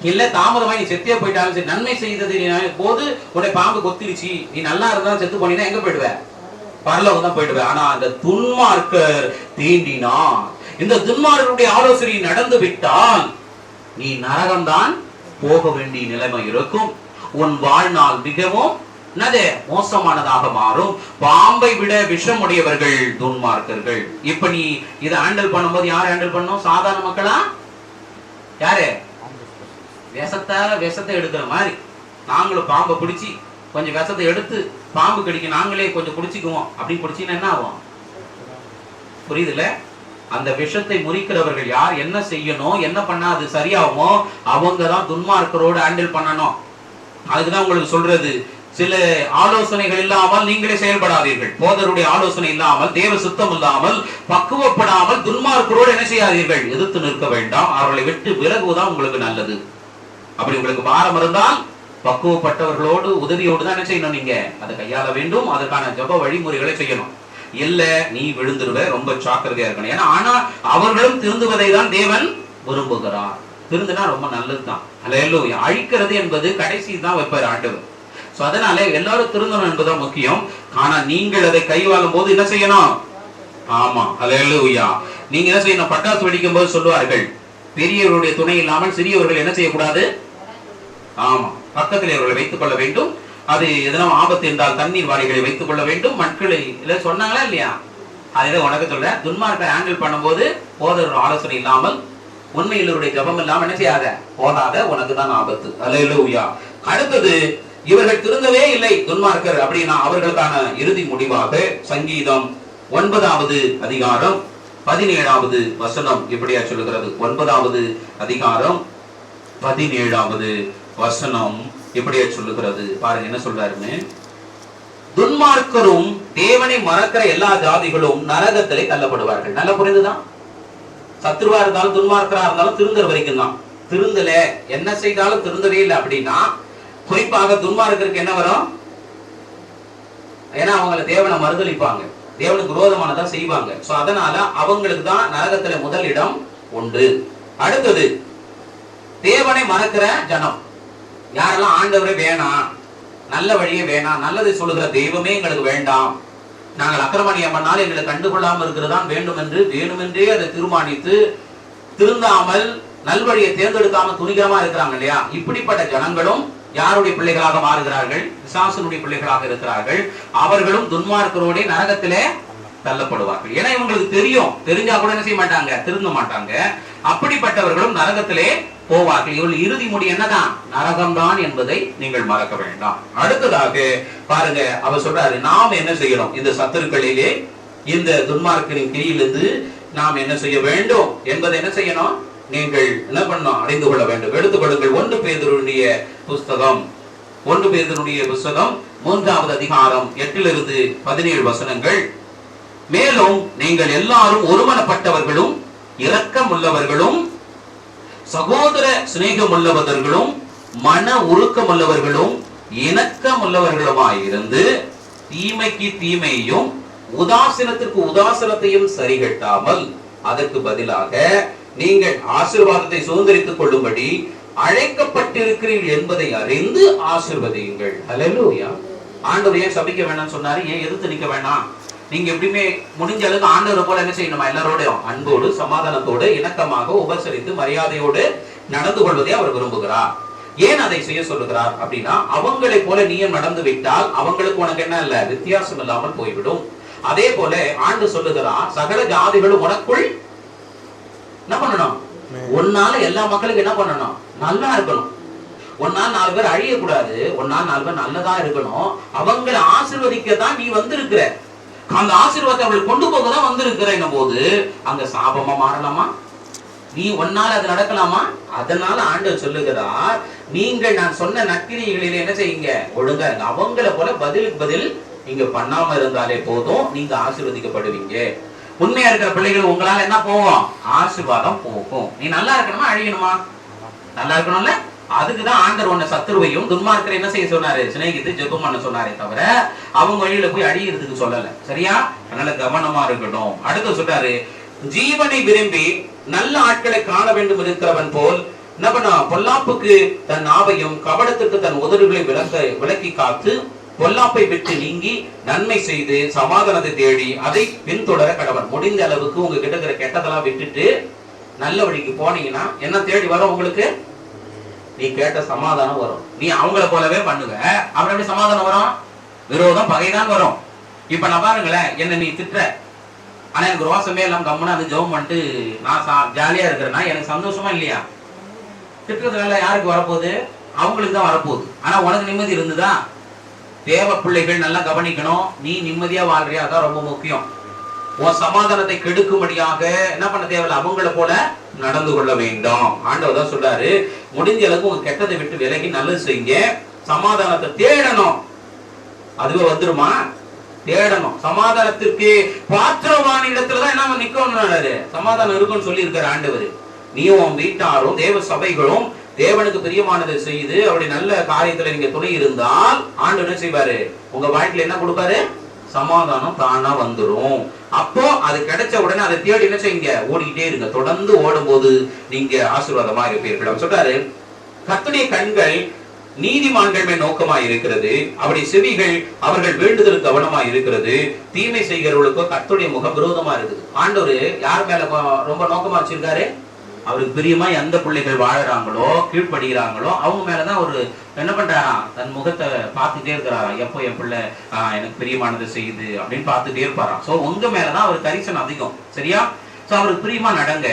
இல்ல தாமதமா நீ செத்தியே போயிட்டாலும் சரி, நன்மை செய்தது போது உன்னை பாம்பு கொத்திருச்சு, நீ நல்லா இருந்தா செத்து போனீங்கன்னா எங்க போயிடுவ? பரலோகம் தான் போயிடுவேன். ஆனா அந்த துன்மார்க்கர் தீண்டினா, இந்த துன்மார்க்கருடைய ஆலோசனை நடந்து விட்டால் நீ நரகம்தான் போக வேண்டிய நிலைமை இருக்கும். உன் வாழ்நாள் மிகவும் மோசமானதாக மாறும். பாம்பை விட விஷம் உடையவர்கள் துன்மார்க்கர்கள். இப்ப நீ இதை ஹேண்டில் பண்ணும்போது யார் ஹேண்டில் பண்ணும்? சாதாரண மக்களா? யாரு? விஷத்தை எடுக்கிற மாதிரி நாங்களும் பாம்பை பிடிச்சி கொஞ்சம் விஷத்தை எடுத்து பாம்பு கடிக்க நாங்களே கொஞ்சம் குடிச்சுக்குவோம். அப்படி குடிச்சீங்கன்னா என்ன ஆகும்? புரியுதுல? அந்த விஷத்தை முறிக்கிறவர்கள் யார், என்ன செய்யணும், என்ன பண்ணா அது சரியாகுமோ அவங்கதான் துன்மார்க்கரோடு ஹேண்டில் பண்ணணும். அதுக்குதான் உங்களுக்கு சொல்றது, சில ஆலோசனைகள் இல்லாமல் நீங்களே செயல்படாதீர்கள். போதருடைய ஆலோசனை இல்லாமல், தேவ சுத்தம் இல்லாமல், பக்குவப்படாமல் துன்மார்க்கரோடு என்ன செய்யாதீர்கள், எதிர்த்து நிற்க வேண்டாம். அவர்களை விட்டு விலகுவதான் உங்களுக்கு நல்லது. அப்படி உங்களுக்கு பாரம் இருந்தால் பக்குவப்பட்டவர்களோடு உதவியோடு தான் என்ன செய்யணும், நீங்க அதை கையாள வேண்டும். அதற்கான ஜப வழிமுறைகளை செய்யணும். இல்ல நீ விழுந்துருவ, ரொம்ப ஜாக்கிரதையா இருக்கணும். ஏன்னா ஆனா அவர்களும் திருந்துவதை தான் தேவன் விரும்புகிறார். திருந்துனா ரொம்ப நல்லதுதான். அல்லேலூயா. அழிக்கிறது என்பது கடைசி தான் வைப்பார் ஆண்டவர். சோ அதனால எல்லாரும் திருந்தணும் என்பதுதான் முக்கியம். ஆனா நீங்கள் அதை கைவாளும் போது என்ன செய்யணும்? ஆமா, அல்லேலூயா. நீங்க என்ன செய்யணும்? பட்டாசு வெடிக்கும் போது சொல்லுவார்கள், பெரியவருடைய துணை இல்லாமல் சிறியவர்கள் என்ன செய்யக்கூடாது? ஆமா, பக்கத்தில் அவர்களை வைத்துக் கொள்ள வேண்டும். அது எதனா ஆபத்து என்றால் தண்ணீர் வாளிகளை வைத்துக் கொள்ள வேண்டும். மக்களை இல்ல சொன்னாங்களா இல்லையா? அதை உனக்கு சொல்ற, துன்மார்க்கை ஹேண்டில் பண்ணும்போது போதர் ஆலோசனை இல்லாமல், உண்மையிலருடைய ஜபம் இல்லாமல் என்ன செய்யாத போதாத, உனக்கு தான் ஆபத்து. அல்லேலூயா. அடுத்தது, இவர்கள் திருந்தவே இல்லை துன்மார்க்கர் அப்படின்னா அவர்களுக்கான இறுதி முடிவாக சங்கீதம் 9வது அதிகாரம் 17வது வசனம் இப்படியா சொல்லுகிறது. 9வது அதிகாரம் 17வது வசனம் இப்படியே சொல்லுகிறது. பாருங்க என்ன சொல்றாருன்னு. துன்மார்க்கரும் தேவனை மறக்கிற எல்லா ஜாதிகளும் நரகத்திலே தள்ளப்படுவார்கள். நல்ல புரிந்துதான். சத்ருவா இருந்தாலும் துன்மார்க்கரா இருந்தாலும் திருந்துற வரைக்கும் தான். திருந்தல, என்ன செய்தாலும் திருந்தவே இல்லை அப்படின்னா குறிப்பாக துன்மார்க்கருக்கு என்ன வரும்? ஏன்னா அவங்களை தேவனை மறுதளிப்பாங்க, தேவனுக்கு விரோதமானதான் செய்வாங்க. சோ அதனால அவங்களுக்கு தான் நரகத்துல முதல் இடம் உண்டு. அடுத்தது, தேவனை மறக்கிற ஜனம். யாரெல்லாம் ஆண்டவரே வேணாம், நல்ல வழியே வேணாம், நல்லதை சொல்லுகிற தெய்வமே எங்களுக்கு வேண்டாம், நாங்கள் அக்கிரமணியம் பண்ணால் எங்களை கண்டுகொள்ளாமல் இருக்கிறதான் வேண்டும் என்று வேணுமென்றே அதை தீர்மானித்து திருந்தாமல் நல்வழியை தேர்ந்தெடுக்காம துணிகரமா இருக்கிறாங்க இல்லையா? இப்படிப்பட்ட ஜனங்களும் யாருடைய பிள்ளைகளாக மாறுகிறார்கள்? பிசாசனுடைய பிள்ளைகளாக இருக்கிறார்கள். அவர்களும் துன்மார்க்கரோட நரகத்திலே தள்ளப்படுவார்கள். ஏன்னா இவங்களுக்கு தெரியும், தெரிஞ்சா கூட என்ன செய்ய மாட்டாங்க, திருந்த மாட்டாங்க. அப்படிப்பட்டவர்களும் நரகத்திலே போவார்கள். இவர்கள் இறுதி முடி என்னதான்? நரகம்தான் என்பதை நீங்கள் மறக்க வேண்டாம். அடுத்ததாக பாருங்க, அவர் சொல்றாரு, நாம் என்ன செய்யணும்? இந்த சத்துருக்களிலே, இந்த துன்மார்க்கரின் கிரியிலிருந்து நாம் என்ன செய்ய வேண்டும் என்பதை என்ன செய்யணும்? நீங்கள் என்ன பண்ணணும்? அறிந்து கொள்ள வேண்டும். எடுத்துக்கொள்ளுங்கள் 1 பேதுருடைய புஸ்தகம் 3வது அதிகாரம் 8லிருந்து 17 வசனங்கள். மேலும் நீங்கள் எல்லாரும் ஒருமனப்பட்டவர்களும் இரக்கம் உள்ளவர்களும் சகோதர சிநேகம் உள்ளவர்களும் மன உருக்கம் உள்ளவர்களும் இணக்கம் உள்ளவர்களுமாயிருந்து தீமைக்கு தீமையும் உதாசீனத்திற்கு உதாசீனத்தையும் சரிகட்டாமல் அதற்கு பதிலாக நீங்கள் ஆசீர்வாதத்தை சுதந்திரித்துக் கொள்ளும்படி அழைக்கப்பட்டிருக்கிறீர்கள் என்பதை அறிந்து ஆசீர்வதியுங்கள். அல்லேலூயா. ஆண்டவர் ஏன் சபிக்க வேணாம்னு சொன்னாரு? ஏன் எதிர்த்து நிக்க வேணாம்? நீங்க எப்படியுமே முடிஞ்ச அளவுக்கு ஆண்டவரை போல என்ன செய்யணுமா? எல்லாரோடையும் அன்போடு சமாதானத்தோடு இணக்கமாக உபசரித்து மரியாதையோடு நடந்து கொள்வதை அவர் விரும்புகிறார். ஏன் அதை செய்ய சொல்லுகிறார் அப்படின்னா, அவங்களை போல நீயும் நடந்து விட்டால் அவங்களுக்கு உனக்கு என்ன இல்ல, வித்தியாசம் இல்லாமல் போய்விடும். அதே போல ஆண்டு சொல்லுகிறார், சகல ஜாதிகளும் உனக்குள் என்ன பண்ணணும்? ஒன்னால எல்லா மக்களுக்கும் என்ன பண்ணணும்? நல்லா இருக்கணும். ஒன்னால 4 பேர் அழியக்கூடாது, ஒன்னால 4 பேர் நல்லதா இருக்கணும். அவங்களை ஆசீர்வதிக்கதான் நீ வந்திருக்கிற. அந்த ஆசீர்வாதத்தை அவர்கள் கொண்டு போக தான் வந்திருக்கிற போது அங்க சாபமா மாறலாமா? நீ ஒன்னால அது நடக்கலாமா? அதனால ஆண்டவர் சொல்லுகிறார், நீங்கள் நான் சொன்ன நற்கிரிகளிலே என்ன செய்யுங்க? ஒழுங்கா இருங்க. அவங்கள போல பதிலுக்கு பதில் நீங்க பண்ணாம இருந்தாலே போதும், நீங்க ஆசீர்வதிக்கப்படுவீங்க. உண்மையா இருக்கிற பிள்ளைகள் உங்களால என்ன போகும்? ஆசீர்வாதம் போகும். நீ நல்லா இருக்கணுமா அழியணுமா? நல்லா இருக்கணும்ல. அதுக்குதான் ஆண்டவர் உன்னை சத்துருவையும் துன்மார்க்கரை என்ன செய்ய சொன்னாரு? சிநேகித்து ஜெபம் பண்ண சொன்னாரே தவிர அவங்க வழியில போய் அழியறதுக்கு சொல்லல. சரியா? அதனால கவனமா இருக்கணும். அடுத்து சொல்றாரு, ஜீவனை விரும்பி நல்ல ஆட்களை காண வேண்டும் இருக்கிறவன் போல் என்ன பண்ணா? பொல்லாப்புக்கு தன் நாவையும் கபடத்துக்கு தன் உதடுகளை விலக்கி காத்து பொல்லாப்பை விட்டு நீங்கி நன்மை செய்து சமாதானத்தை தேடி அதை பின்தொடர கடவன். முடிந்த அளவுக்கு உங்ககிட்ட இருக்கிற கெட்டதெல்லாம் விட்டுட்டு நல்ல வழிக்கு போனீங்கன்னா என்ன தேடி வரும்? உங்களுக்கு நீ கேட்ட சமாதானம் வரும். நீ அவங்கள போலவே பண்ணுவ, அப்புறம் எப்படி சமாதானம் வரும்? விரோதம், பகைதான் வரும். இப்ப நான் பாருங்களேன், என்ன நீ திட்டுற, ஆனா எனக்கு ரோசமே எல்லாம் கம்முன்னு அது ஜெபம் பண்ணிட்டு நான் ஜாலியா இருக்கிறேன்னா எனக்கு சந்தோஷமா இல்லையா? திட்டுறதுனால யாருக்கு வரப்போகுது? அவங்களுக்கு தான் வரப்போகுது. ஆனா உனக்கு நிம்மதி இருந்துதா? தேவ பிள்ளைகள் நல்லா கவனிக்கணும். நீ நிம்மதியா வாழ்றியா? அதான் ரொம்ப முக்கியம். உன் சமாதானத்தை கெடுக்கும்படியாக என்ன பண்ண தேவையில்ல, அவங்கள போல நடந்து கொள்ள வேண்டாம். ஆண்டவர் தான் சொல்றாரு, முடிஞ்ச அளவுக்கு உங்க கெட்டதை விட்டு விலகி நல்லது செய்யுங்க. சமாதானத்தை தேடணும். அதுவே வந்துருமா? தேடணும். சமாதானத்திற்கு பாத்திரமான இடத்துலதான் என்ன நிக்கணும். சமாதானம் இருக்குன்னு சொல்லி இருக்கிற ஆண்டவர். நீயும் உன் வீட்டாரும் தேவ சபைகளும் தேவனுக்கு பிரியமானதை செய்து அவருடைய நல்ல காரியத்துல நீங்க துணை இருந்தால் ஆண்டவர் என்ன செய்வாரு? உங்க வாழ்க்கையில என்ன கொடுப்பாரு? சமாதானம் தானா வந்துரும். அப்போ அது கிடைச்ச உடனே அதை தேடி என்ன செய்யுங்க? ஓடிக்கிட்டே இருங்க. தொடர்ந்து ஓடும் போது நீங்க ஆசீர்வாதமா இருப்பீர்கள். அவர் சொல்றாரு, கர்த்தருடைய கண்கள் நீதிமான்கள் மேல் நோக்கமா இருக்கிறது, அவருடைய செவிகள் அவர்கள் வேண்டுதலுக்கு கவனமா இருக்கிறது. தீமை செய்கிறவர்களுக்கோ கர்த்தருடைய முகம் விரோதமா இருக்குது. ஆண்டவர் யார் மேல ரொம்ப நோக்கமா வச்சிருக்காரு? அவருக்கு பிரியமா எந்த பிள்ளைகள் வாழறாங்களோ கீழ்படுகிறாங்களோ அவங்க மேலதான் ஒரு என்ன பண்றாராம்? தன் முகத்தை பார்த்துட்டே இருக்கிறாரா? எப்போ என் பிள்ளை எனக்கு பிரியமானது செய்யுது அப்படின்னு பார்த்துட்டே இருப்பாராம். சோ உங்க மேலதான் அவர் கரிசனம் அதிகம். சரியா? சோ அவருக்கு பிரியமா நடங்க.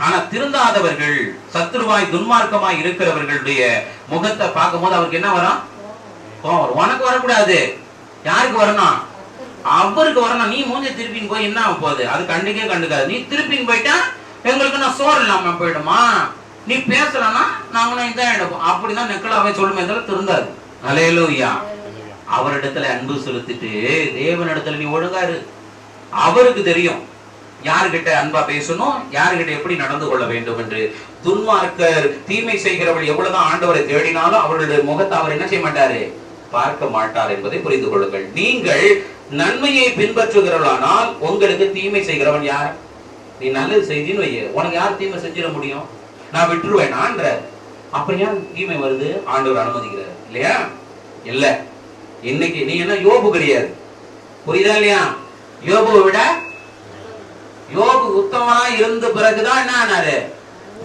ஆனா திருந்தாதவர்கள், சத்துருவாய் துன்மார்க்கமாய் இருக்கிறவர்களுடைய முகத்தை பார்க்கும் போது அவருக்கு என்ன வரும்? உனக்கு வரக்கூடாது. யாருக்கு வரணும்? அவருக்கு வரணும். நீ மூஞ்ச திருப்பின்னு போய் என்ன போகுது? அது கண்டுக்கே கண்டுக்காது. நீ திருப்பின்னு போயிட்டா எங்களுக்கு நான் சோறு இல்லாம போயிடுமா? நீ பேசலன்னா நாங்க இதான் எடுப்போம். அப்படிதான் நெக்கலாவே சொல்லுமே தவிர திருந்தாது. அல்லேலூயா. அவரிடத்துல அன்பு செலுத்திட்டு தேவனிடத்துல நீ ஒழுங்காரு. அவருக்கு தெரியும் யாருகிட்ட அன்பா பேசணும், யாருகிட்ட எப்படி நடந்து கொள்ள வேண்டும் என்று. துன்மார்க்கர், தீமை செய்கிறவர்கள் எவ்வளவுதான் ஆண்டவரை தேடினாலும் அவர்களுடைய முகத்தை அவர் என்ன செய்ய மாட்டாரு? பார்க்க மாட்டார் என்பதை புரிந்து கொள்ளுங்கள். நீங்கள் நன்மையை பின்பற்றுகிறவர்களானால் உங்களுக்கு தீமை செய்கிறவன் யார்? நீ நல்லது செய்தின்னு வைய, உனக்கு யார் தீமை செஞ்சிட முடியும்? நான் விட்டுருவேனான்ற. அப்புறம் ஏன் தீமை வருது? ஆண்டவர் அனுமதிக்கிறார் இல்லையா? இல்ல, இன்னைக்கு நீ என்ன யோபு கிடையாது. புரியுதா இல்லையா? யோபுவை விட யோபு உத்தமனா இருந்த பிறகுதான் என்ன ஆனாரு?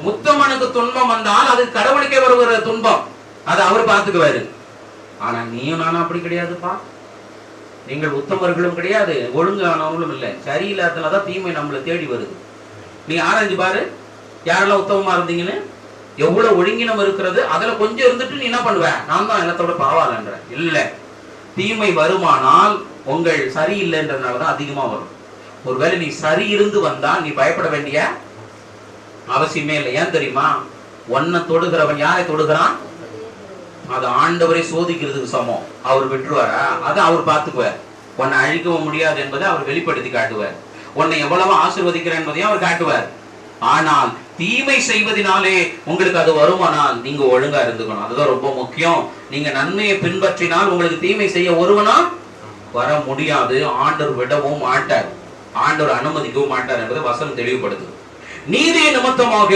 முத்தமனுக்கு துன்பம் வந்தால் அது கடவுளுக்கே வருகிற துன்பம், அதை அவர் பார்த்துக்குவாரு. ஆனா நீயும் நானும் அப்படி கிடையாதுப்பா. நீங்கள் உத்தமர்களும் கிடையாது, ஒழுங்கானவங்களும் இல்லை. சரியில்லாததான் தீமை நம்மளை தேடி வருது. நீ ஆராய்ஞ்சு பாரு, யாரெல்லாம் உத்தமமா இருந்தீங்கன்னு. எவ்வளவு ஒழுங்கினம் இருக்கிறது. அதுல கொஞ்சம் இருந்துட்டு நீ என்ன பண்ணுவ? நான் தான் எல்லாத்தோட பரவாயில்லன்ற. இல்ல, தீமை வருமானால் உங்கள் சரியில்லைன்றதுனாலதான் அதிகமா வரும். ஒருவேளை நீ சரி இருந்து வந்தா நீ பயப்பட வேண்டிய அவசியமே இல்லை. ஏன் தெரியுமா? ஒன்ன தொடுகிறவன் யாரை தொடுகிறான்? அது ஆண்டவரை சோதிக்கிறதுக்கு சமம். அவர் விட்டுருவாரா? அதை அவர் பார்த்துக்குவார். உன்னை அழிக்கவும் முடியாது என்பதை அவர் வெளிப்படுத்தி காட்டுவார். உன்னை எவ்வளவு ஆசீர்வதிக்கிறார் என்பதையும் அவர் காட்டுவார். ஆனால் தீமை செய்வதனாலே உங்களுக்கு அது வருமானால் நீங்க ஒழுங்கா இருந்துக்கணும். அதுதான் ரொம்ப முக்கியம். நீங்க நன்மையை பின்பற்றினால் உங்களுக்கு தீமை செய்ய ஒருவனா வர முடியாது. ஆண்டவர் விடவும் மாட்டார், ஆண்டவர் அனுமதிக்கவும் மாட்டார் என்பதை வசனம் தெளிவுபடுது. நீதியை நிமித்தமாக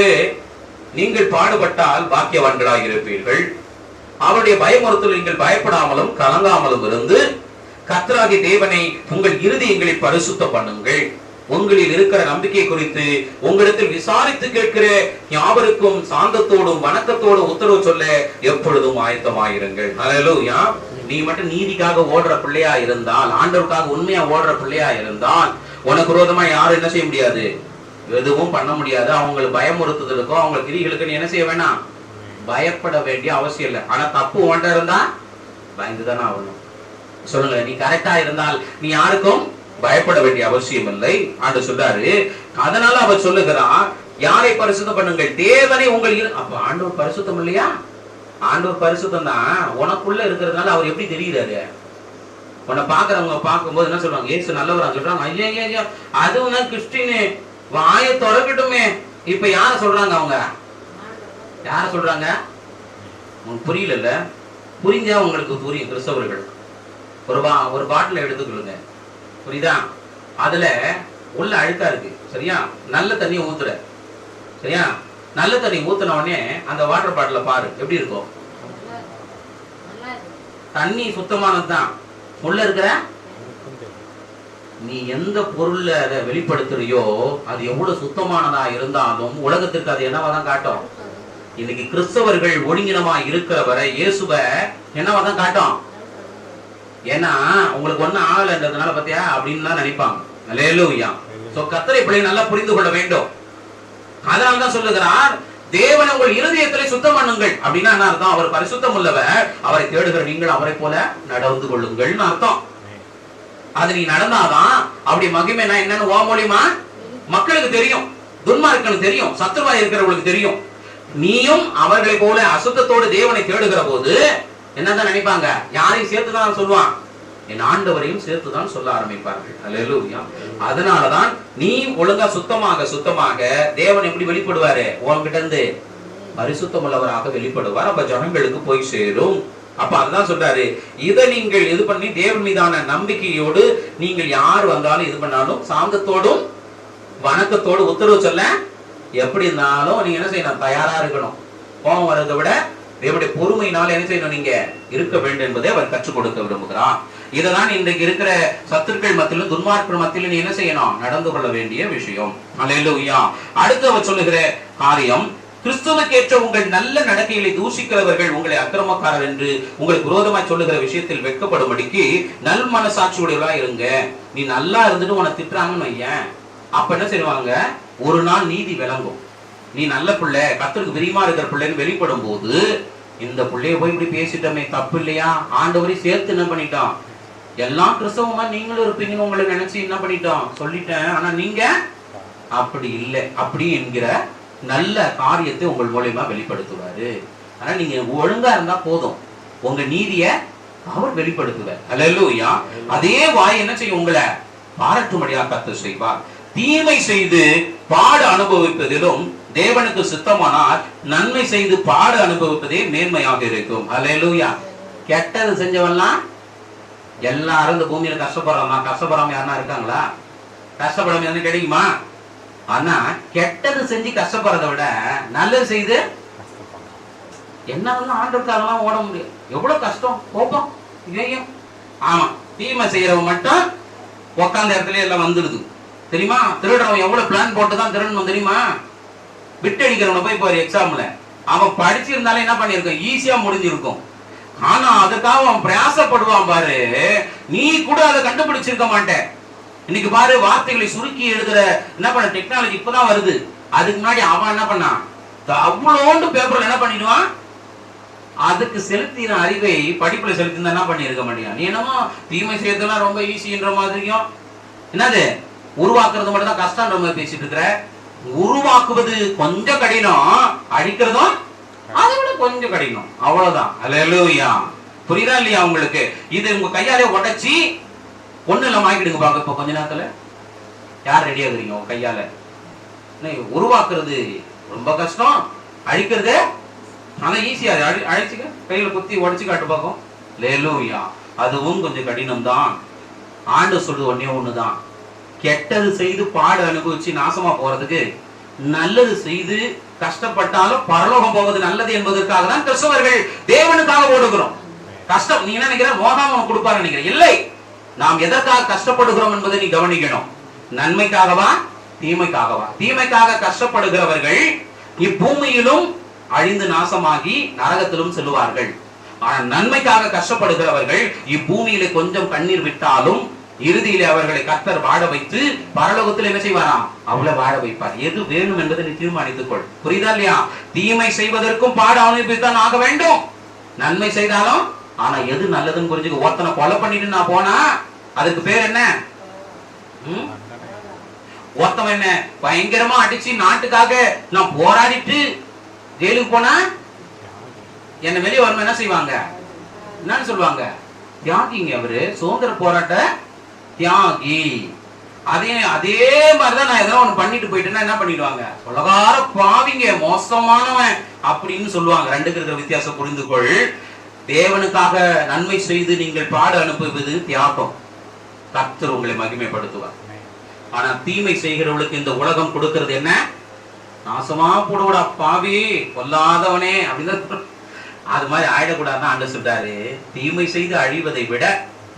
நீங்கள் பாடுபட்டால் பாக்கியவான்களாக இருப்பீர்கள். அவருடைய பயமுறுத்தல் நீங்கள் பயப்படாமலும் கலங்காமலும் இருந்து கர்த்தராகிய தேவனை உங்கள் இருதயங்களை பரிசுத்தம் பண்ணுங்கள். உங்களில் இருக்கிற நம்பிக்கை குறித்து உங்களிடத்தில் விசாரித்து கேட்கிற யாவருக்கும் சாந்தத்தோடும் வணக்கத்தோடும் உத்தரவு சொல்ல எப்பொழுதும் ஆயத்தமாயிருங்கள். ஹல்லேலூயா. நீ மட்டும் நீதிக்காக ஓடுற பிள்ளையா இருந்தால், ஆண்டவருக்காக உண்மையா ஓடுற பிள்ளையா இருந்தால், உனக்கு விரோதமா யாரும் என்ன செய்ய முடியாது, எதுவும் பண்ண முடியாது. அவங்களுக்கு பயமுறுத்துதலுக்கோ அவங்க கிரிகளுக்கு நீ என்ன செய்ய வேணாம், பயப்பட வேண்டிய அவசியம் இல்லை. ஆனா தப்பு ஒன்றை இருந்தா பயந்துதானே ஆகணும். சொல்லுங்க, நீ கரெக்டா இருந்தால் நீ யாருக்கும் பயப்பட வேண்டிய அவசியம் இல்லை. ஆண்டு சொல்றாரு. அதனால அவர் சொல்லுகிறான், யாரை பரிசுத்தம் பண்ணுங்கள், தேவனை உங்கள். அப்ப ஆண்டவர் பரிசுத்தம் இல்லையா? ஆண்டவர் பரிசுத்தம் தான். உனக்குள்ள இருக்கிறதுனால அவர் எப்படி தெரியுறாரு? உன்னை பாக்குறவங்க பார்க்கும்போது என்ன சொல்றாங்க, ஏசு நல்லவரா சொல்றாங்க. ஐயா ஐயா அதுவும் கிறிஸ்டின் வாயை திறக்கட்டுமே. இப்ப யார சொல்றாங்க, அவங்க யார சொல்றாங்க? உங்களுக்கு புரியல? புரிஞ்சா உங்களுக்கு புரியும். கிறிஸ்தவர்கள் ஒரு பாட்டில் எடுத்துக்கொள்ளுங்க, புரியுதா? அதுல உள்ள அழுக்கா இருக்கு, சரியா? நல்ல தண்ணி ஊத்துற, சரியா? நல்ல தண்ணி ஊத்துன உடனே அந்த வாட்டர் பாட்டில பாரு எப்படி இருக்கும். தண்ணி சுத்தமானதுதான். உள்ள இருக்கிற நீ எந்த பொருள்ல அதை வெளிப்படுத்துறியோ அது எவ்வளவு சுத்தமானதா இருந்தாலும் உலகத்திற்கு அது என்னவாதான் காட்டும். இன்னைக்கு கிறிஸ்தவர்கள் ஒழுங்கினமா இருக்கிற வரை இயேசுவ என்னவாதான் காட்டும். ஏன்னா உங்களுக்கு ஒன்னும் ஆகலன்றதுனால பத்தியா அப்படின்னு தான் நினைப்பாங்க. அல்லேலூயா. சோ கர்த்தரை பிள்ளை நல்லா புரிந்து கொள்ள வேண்டும். அதனால்தான் சொல்லுகிறார், தேவனை உங்கள் இருதயத்திலே சுத்தம் பண்ணுங்கள். அப்படின்னா என்ன அர்த்தம்? அவர் பரிசுத்தம் உள்ளவர், அவரை தேடுகிற நீங்கள் அவரை போல நடந்து கொள்ளுங்கள்னு அர்த்தம். அது நீ நடந்தாதான் அப்படி மகிமைனா என்னன்னு ஓ மூலியமா மக்களுக்கு தெரியும், துன்மார்க்கனுக்கு தெரியும், சத்துருவா இருக்கிறவங்களுக்கு தெரியும். நீயும் அவர்களை போல அசுத்தத்தோடு தேவனை தேடுகிற போது என்னதான் நினைப்பாங்க, யாரையும் சேர்த்துதான் சொல்லுவான், என் ஆண்டவரையும் சேர்த்துதான் சொல்ல ஆரம்பிப்பார்கள். அல்லேலூயா. அதனாலதான் நீ ஒழுங்கா சுத்தமாக தேவன் எப்படி வெளிப்படுவாரு, உன்கிட்ட இருந்து பரிசுத்தம் உள்ளவராக வெளிப்படுவார். அப்ப ஜனங்களுக்கு போய் சேரும். அப்ப அதுதான் சொல்றாரு, இதை நீங்கள் இது பண்ணி தேவன் மீதான நம்பிக்கையோடு நீங்கள் யார் வந்தாலும் இது பண்ணாலும் சாந்தத்தோடும் வணக்கத்தோடு உத்தரவு சொல்ல எப்படி இருந்தாலும் நீங்க என்ன செய்யணும், தயாரா இருக்கணும். கோபம் வர்றதை விட தேவனுடைய பொறுமையினால என்ன செய்யணும், நீங்க இருக்க வேண்டும் என்பதை அவர் கற்றுக் கொடுக்க விரும்புகிறார். இதுதான் இன்றைக்கு இருக்கிற சத்துருக்கள் மத்தியிலும் துன்மார்க்கர் மத்தியிலும் நீ என்ன செய்யணும், நடந்து கொள்ள வேண்டிய விஷயம். அல்லேலூயா. அடுத்து அவர் சொல்லுகிற காரியம், கிறிஸ்துவுக்கேற்ற உங்கள் நல்ல நடக்கைகளை தூஷிக்கிறவர்கள் உங்களை அக்கிரமக்காரர் என்று உங்களுக்கு விரோதமாய் சொல்லுகிற விஷயத்தில் வெட்கப்படும்படிக்கு நல் மனசாட்சியுடையவா இருங்க. நீ நல்லா இருந்துட்டு உன்னை திட்டுறாங்கன்னு வையேன், அப்ப என்ன செய்வாங்க, ஒரு நாள் நீதி விளங்கும். நீ நல்ல பிள்ளை, கர்த்தருக்கு பிரியமா இருக்கிற பிள்ளைன்னு வெளிப்படும் போது, இந்த பிள்ளைய போய் இப்படி பேசிட்டோமே, தப்பு இல்லையா, ஆண்டவரை சேர்த்து என்ன பண்ணிட்டோம், எல்லாம் கிறிஸ்தவமா நீங்களும் இருப்பீங்கன்னு உங்களை நினைச்சு என்ன பண்ணிட்டோம் சொல்லிட்டேன், ஆனா நீங்க அப்படி இல்லை அப்படி என்கிற நல்ல காரியத்தை உங்கள் மூலமா வெளிப்படுத்துவாரு. ஆனா நீங்க ஒழுங்கா இருந்தா போதும், உங்க நீதிய அவர் வெளிப்படுத்துவார். அல்லேலூயா. அதே வாய் என்ன செய்யும், உங்களை பாராட்டும்படியா கர்த்தர் செய்வார். தீமை செய்து பாடு அனுபவிப்பதிலும் தேவனுக்கு சித்தமானால் நன்மை செய்து பாடு அனுபவிப்பதே மேன்மையாக இருக்கும். அல்லேலூயா. கெட்டது செஞ்சவெல்லாம் எல்லாரும் இந்த பூமியில கஷ்டப்படுறாமா, கஷ்டப்படாம யாருன்னா இருக்காங்களா? கஷ்டப்படாம என்ன கிடைக்குமா? ஆனா கெட்டது செஞ்சு கஷ்டப்படுறதை விட நல்லது செய்து என்னவெல்லாம் ஆண்டவருக்காகலாம் ஓட முடியும். எவ்வளவு கஷ்டம், கோபம், இதயம். ஆமா, தீமை செய்யறவன் மட்டும் உக்காந்த இடத்துல எல்லாம் வந்துடுது தெரியுமா? திருடுறவன் எவ்வளவு பிளான் போட்டுதான் திருடணும் தெரியுமா? விட்டு அடிக்கிறவனை போய் பாரு, எக்ஸாம்ல அவன் படிச்சிருந்தாலே என்ன பண்ணிருக்கும், ஈஸியா முடிஞ்சிருக்கும். ஆனா அதுக்காக அவன் பிரயாசப்படுவான் பாரு, நீ கூட அதை கண்டுபிடிச்சிருக்க மாட்டேன். இன்னைக்கு பாரு, வார்த்தைகளை சுருக்கி எழுதுற என்ன பண்ண டெக்னாலஜி இப்பதான் வருது. அதுக்கு முன்னாடி அவன் என்ன பண்ணான், அவ்வளோண்டு பேப்பர்ல என்ன பண்ணிடுவான், அதுக்கு செலுத்தின அறிவை படிப்புல செலுத்தினா என்ன பண்ணிருக்க மாட்டியா? நீ என்னமோ தீமை செய்யறதுலாம் ரொம்ப ஈஸின்ற மாதிரியும், என்னது உருவாக்குறது மட்டும் தான் கஷ்டம் ரொம்ப பேசிட்டு இருக்கிற. உருவாக்குவது கொஞ்சம் கடினம், அழிக்கிறதும் அதை விட கொஞ்சம் கடினம், அவ்வளவுதான். அல்லேலூயா. புரியுதா இல்லையா உங்களுக்கு? இது உங்க கையாலே உடைச்சி ஒண்ணு இல்லாம ஆகிடுங்க பாக்க. இப்ப கொஞ்ச நேரத்துல யார் ரெடியா இருக்கிறீங்க? உங்க கையால உருவாக்குறது ரொம்ப கஷ்டம், அழிக்கிறது ஆனா ஈஸியா. அழிச்சுக்க, கையில குத்தி உடைச்சு காட்டு பார்க்கும். அல்லேலூயா. அதுவும் கொஞ்சம் கடினம் தான். ஆண்டு சொல்றது ஒன்னே ஒண்ணுதான், கெட்டது செய்து பாடு அனுபவிச்சு நாசமா போறதுக்கு நல்லது செய்து கஷ்டப்பட்டாலும் பரலோகம் போவது நல்லது என்பதற்காக தான் கிறிஸ்தவர்கள் தேவனுக்காக ஓடுகிறோம். கஷ்டம் நீ என்ன நினைக்கிற, மோகாம கொடுப்பாரு நினைக்கிற, இல்லை. நாம் எதற்காக கஷ்டப்படுகிறோம் என்பதை நீ கவனிக்கணும். நன்மைக்காகவா தீமைக்காகவா? தீமைக்காக கஷ்டப்படுகிறவர்கள் இப்பூமியிலும் அழிந்து நாசமாகி நரகத்திலும் செல்வார்கள். ஆனா நன்மைக்காக கஷ்டப்படுகிறவர்கள் இப்பூமியிலே கொஞ்சம் கண்ணீர் விட்டாலும் இறுதியிலே அவர்களை கர்த்தர் வாழ வைத்து பரலோகத்தில் என்ன செய்வாராம்? அவ்வளவு வாழ வைப்பார். எது வேணும் என்பதை நீ தீர்மானித்துக் கொள். புரியுதா இல்லையா? தீமை செய்வதற்கும் பாட அனுபவித்தான் ஆக வேண்டும், நன்மை செய்தாலும். ஆனா எது நல்லதுன்னு புரிஞ்சுக்க. ஒருத்தனை கொலை பண்ணிட்டு நான் போனா அதுக்கு பேர் என்ன? ஒருத்தவன் என்ன பயங்கரமா அடிச்சு நாட்டுக்காக நான் போராடிட்டு ஜெயிலுக்கு போனா என்ன வெளியே வரணும் என்ன செய்வாங்க? என்னன்னு சொல்லுவாங்க? தியாகிங்க. அவரு சுதந்திர போராட்ட தியாகி. அதே மாதிரிதான் நான் ஏதோ ஒண்ணு பண்ணிட்டு போயிட்டேன்னா என்ன பண்ணிடுவாங்க? உலகார பாவிங்க, மோசமானவன் அப்படின்னு சொல்லுவாங்க. ரெண்டுக்கு இருக்கிற வித்தியாசம் புரிந்து கொள். தேவனுக்காக நன்மை செய்து நீங்கள் பாட அனுப்புவது தியாகம். கர்த்தர் உங்களை மகிமைப்படுத்துவார். ஆனா தீமை செய்கிறவர்களுக்கு இந்த உலகம் கொடுக்கிறது என்ன? நாசமா போடுவடா பாவி, கொல்லாதவனே அப்படின்னு. அது மாதிரி ஆயிடக்கூடாதுன்னு ஆண்டு சொல்றாரு. தீமை செய்து அழிவதை விட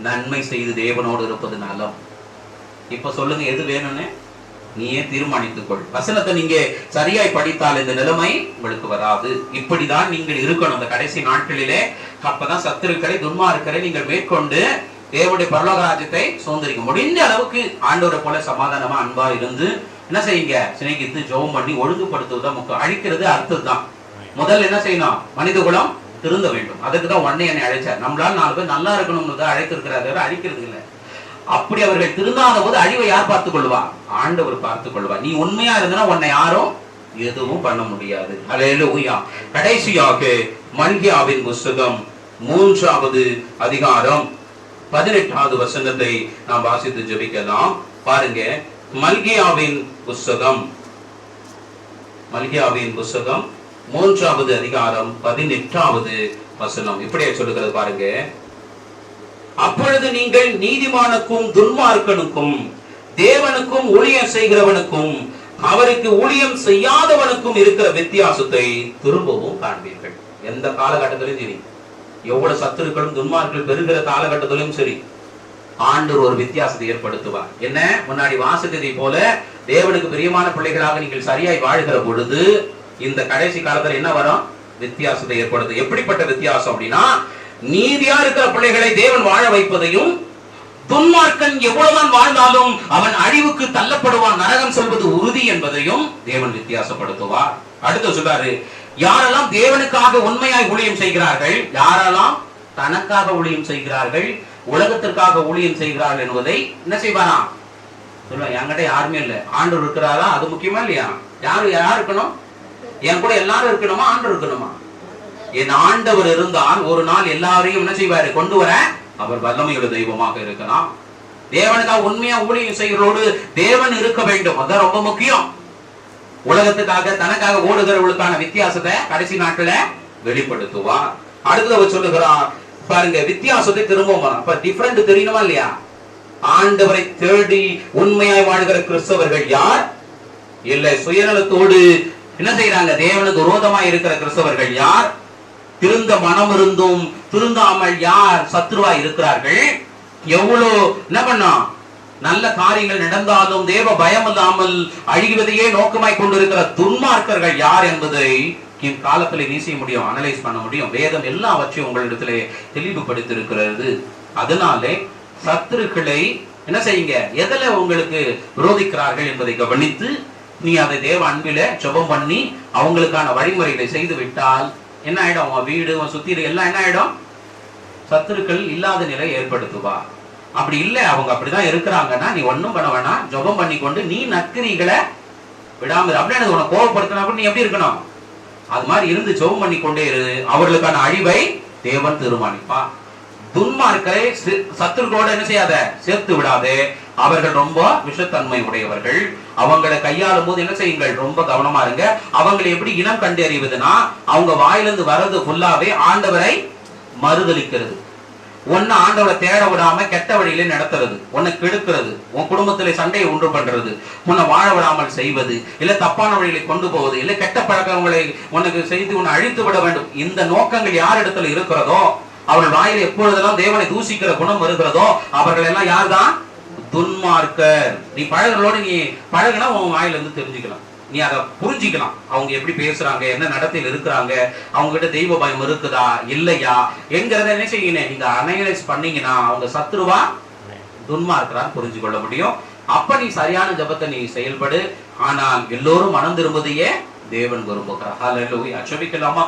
நன்மை செய்து தேவனோடு இருப்பது நலம். இப்ப சொல்லுங்க, எது வேணும்னு நீயே தீர்மானித்துக் கொள். வசனத்தை நீங்க சரியாய் படித்தால் இந்த நிலைமை உங்களுக்கு வராது. இப்படிதான் நீங்கள் இருக்கணும் அந்த கடைசி நாட்களிலே. அப்பதான் சத்துருக்களை துன்மார்க்கரை நீங்கள் மேற்கொண்டு தேவனுடைய பரலோக ராஜ்யத்தை சுதந்திரிக்க முடிந்த அளவுக்கு ஆண்டவரை போல சமாதானமா அன்பா இருந்து என்ன செய்யுங்க? சிநேகித்து ஜெபம் பண்ணி ஒழுங்குபடுத்துவதுதான் முக்கியம். அழிக்கிறது அர்த்தம் தான். முதல்ல என்ன செய்யணும்? மனித குலம் திருந்த வேண்டும். அதுக்கு தான் உடனே என்னை அழைச்சார். நம்மளால 4 பேர் நல்லா இருக்கணும்னு தான் அழைத்திருக்கிறார், அழிக்கிறது இல்லை. அப்படி அவர்கள் திருந்தாத போது அழிவை யார் பார்த்துக் கொள்வா? ஆண்டவர் பார்த்துக் கொள்வா. நீ உண்மையா இருந்தா உன்னை யாரும் எதுவும் பண்ண முடியாது. அல்லேலூயா. கடைசியாக மல்கியாவின் புஸ்தகம் 3வது அதிகாரம் 18வது வசனத்தை நாம் வாசித்து ஜெபிக்கலாம். பாருங்க, மல்கியாவின் புஸ்தகம் 3வது அதிகாரம் 18வது வசனம் இப்படியே சொல்லுகிறது பாருங்க. அப்பொழுது நீங்கள் நீதிமானுக்கும் துன்மார்க்கனுக்கும் தேவனுக்கும் ஊழியம் செய்கிறவனுக்கும் அவருக்கு ஊழியம் செய்யாதவனுக்கும் இருக்கிற வித்தியாசத்தை திரும்பவும் காண்பீர்கள். எந்த காலகட்டத்திலும் சரி, எவ்வளவு சத்துருக்களும் துன்மார்கள் பெருகிற காலகட்டத்திலும் சரி, ஆண்டவர் ஒரு வித்தியாசத்தை ஏற்படுத்துவார். என்ன? முன்னாடி வாசித்ததை போல தேவனுக்கு பிரியமான பிள்ளைகளாக நீங்கள் சரியாய் வாழ்கிற பொழுது இந்த கடைசி காலத்துல என்ன வரும்? வித்தியாசத்தை ஏற்படுத்தும். எப்படிப்பட்ட வித்தியாசம் அப்படின்னா, நீதியா இருக்கிற பிள்ளைகளை தேவன் வாழ வைப்பதையும், துன்மார்க்கன் எவ்வளவுதான் வாழ்ந்தாலும் அவன் அழிவுக்கு தள்ளப்படுவான், நரகம் செல்வது உறுதி என்பதையும் தேவன் வித்தியாசப்படுத்துவார். அடுத்து சொல்றாரு, யாரெல்லாம் தேவனுக்காக உண்மையாய் ஊழியம் செய்கிறார்கள், யாரெல்லாம் தனக்காக ஊழியம் செய்கிறார்கள், உலகத்திற்காக ஊழியம் செய்கிறார்கள் என்பதை என்ன செய்வாராம்? சொல்லுவாங்க. என்கிட்ட யாருமே இல்லை, ஆண்டவர் இருக்கிறாரா? அது முக்கியமா இல்லையா? யார் இருக்கணும்? என் கூட எல்லாரும் இருக்கணுமா? ஆண்டவர் இருக்கணுமா? என் ஆண்டவர் இருந்தால் ஒரு நாள் எல்லாரையும் என்ன செய்வாரு? கொண்டு வர அவர் வல்லமையுள்ள தெய்வமாக இருக்கலாம். தேவனுக்காக உண்மையா ஊழியம் செய்கிறோடு தேவன் இருக்க வேண்டும். அதான் ரொம்ப முக்கியம். உலகத்துக்காக தனக்காக ஓடுகிறவர்களுக்கான வித்தியாசத்தை கடைசி நாட்கள வெளிப்படுத்துவார். அடுத்து அவர் சொல்லுகிறார் பாருங்க, வித்தியாசத்தை திரும்பவும் அப்ப டிஃபரெண்ட் தெரியணுமா இல்லையா? ஆண்டவரை தேடி உண்மையாய் வாழ்கிற கிறிஸ்தவர்கள் யார்? இல்லை சுயநலத்தோடு என்ன செய்யறாங்க? தேவனுக்கு விரோதமாய் இருக்கிற கிறிஸ்தவர்கள் யார்? திருந்த மனம் இருந்தும் திருந்தாமல் யார் சத்ருவா இருக்கிறார்கள்? எவ்வளவு என்ன பண்ணோம்? நல்ல காரியங்கள் நடந்தாலும் தேவ பயம் இல்லாமல் அழிவதையே நோக்கமாய் கொண்டிருக்கிற துன்மார்க்கர்கள் யார் என்பதை காலத்துல நீ செய்ய முடியும், அனலைஸ் பண்ண முடியும். வேதம் எல்லாவற்றையும் உங்களிடத்திலே தெளிவுபடுத்திருக்கிறது. அதனாலே சத்துருக்களை என்ன செய்யுங்க? எதில உங்களுக்கு விரோதிக்கிறார்கள் என்பதை கவனித்து நீ அதை தேவ அன்பில ஜெபம் பண்ணி அவங்களுக்கான வழிமுறைகளை செய்து விட்டால் என்ன ஆயிடும்? உன் வீடு உன் சுத்தி எல்லாம் என்ன ஆயிடும்? சத்துருக்கள் இல்லாத நிலை ஏற்படுத்துவா. அப்படி இல்லை, அவங்க அப்படிதான் இருக்கிறாங்கன்னா நீ ஒன்னும் பண்ண வேணாம், ஜெபம் பண்ணி கொண்டு நீ நற்கிரிகளை விடாம அப்படின்னு உன்னை கோபப்படுத்தினா நீ எப்படி இருக்கணும்? அது மாதிரி இருந்து ஜெபம் பண்ணி கொண்டே இரு. அவர்களுக்கான அழிவை தேவன் தீர்மானிப்பா. துன்மார்க்கரை சத்துருக்களோட என்ன செய்யாத? சேர்த்து விடாதே. அவர்கள் ரொம்ப விஷத்தன்மை உடையவர்கள். அவங்களை கையாளும் போது என்ன செய்யுங்கள்? ரொம்ப கவனமா இருங்க. அவங்களை எப்படி இனம் கண்டறிவதுன்னா, அவங்க வாயிலிருந்து வர்றது ஃபுல்லாவே ஆண்டவரை மறுதலிக்கிறது. உன்னை ஆண்டவரை தேட விடாம கெட்ட வழியிலே நடத்துறது, உன்னை கெடுக்கிறது, உன் குடும்பத்திலே சண்டையை உண்டு பண்றது, உன்னை வாழ விடாமல் செய்வது, இல்ல தப்பான வழியில கொண்டு போவது, இல்ல கெட்ட பழக்கங்களை உனக்கு செய்து உன்னை அழித்து விட வேண்டும். இந்த நோக்கங்கள் யார் இடத்துல இருக்கிறதோ, அவர்கள் வாயில எப்பொழுதெல்லாம் தேவனை தூசிக்கிற குணம் வருகிறதோ, அவர்கள் எல்லாம் யார்தான்? துன்மார்க்கர். நீ பழகிறோட நீ பழகினா உன் வாயில இருந்து தெரிஞ்சுக்கலாம், நீ அதை புரிஞ்சிக்கலாம். அவங்க எப்படி பேசுறாங்க, என்ன நடத்தையில் இருக்கிறாங்க, அவங்க கிட்ட தெய்வ பயம் இருக்குதா இல்லையா என்கிறத என்ன செய்யணும், நீங்க அனலைஸ் பண்ணீங்கன்னா அவங்க சத்ருவா துன்மார்க்கரான்னு புரிஞ்சு கொள்ள முடியும். அப்ப நீ சரியான ஜபத்தை நீ செயல்படு. ஆனால் எல்லோரும் மனம் திரும்புவதையே தேவன் விரும்புகிறார். ஹல்லேலூயா. ஜெபிக்கலாமா?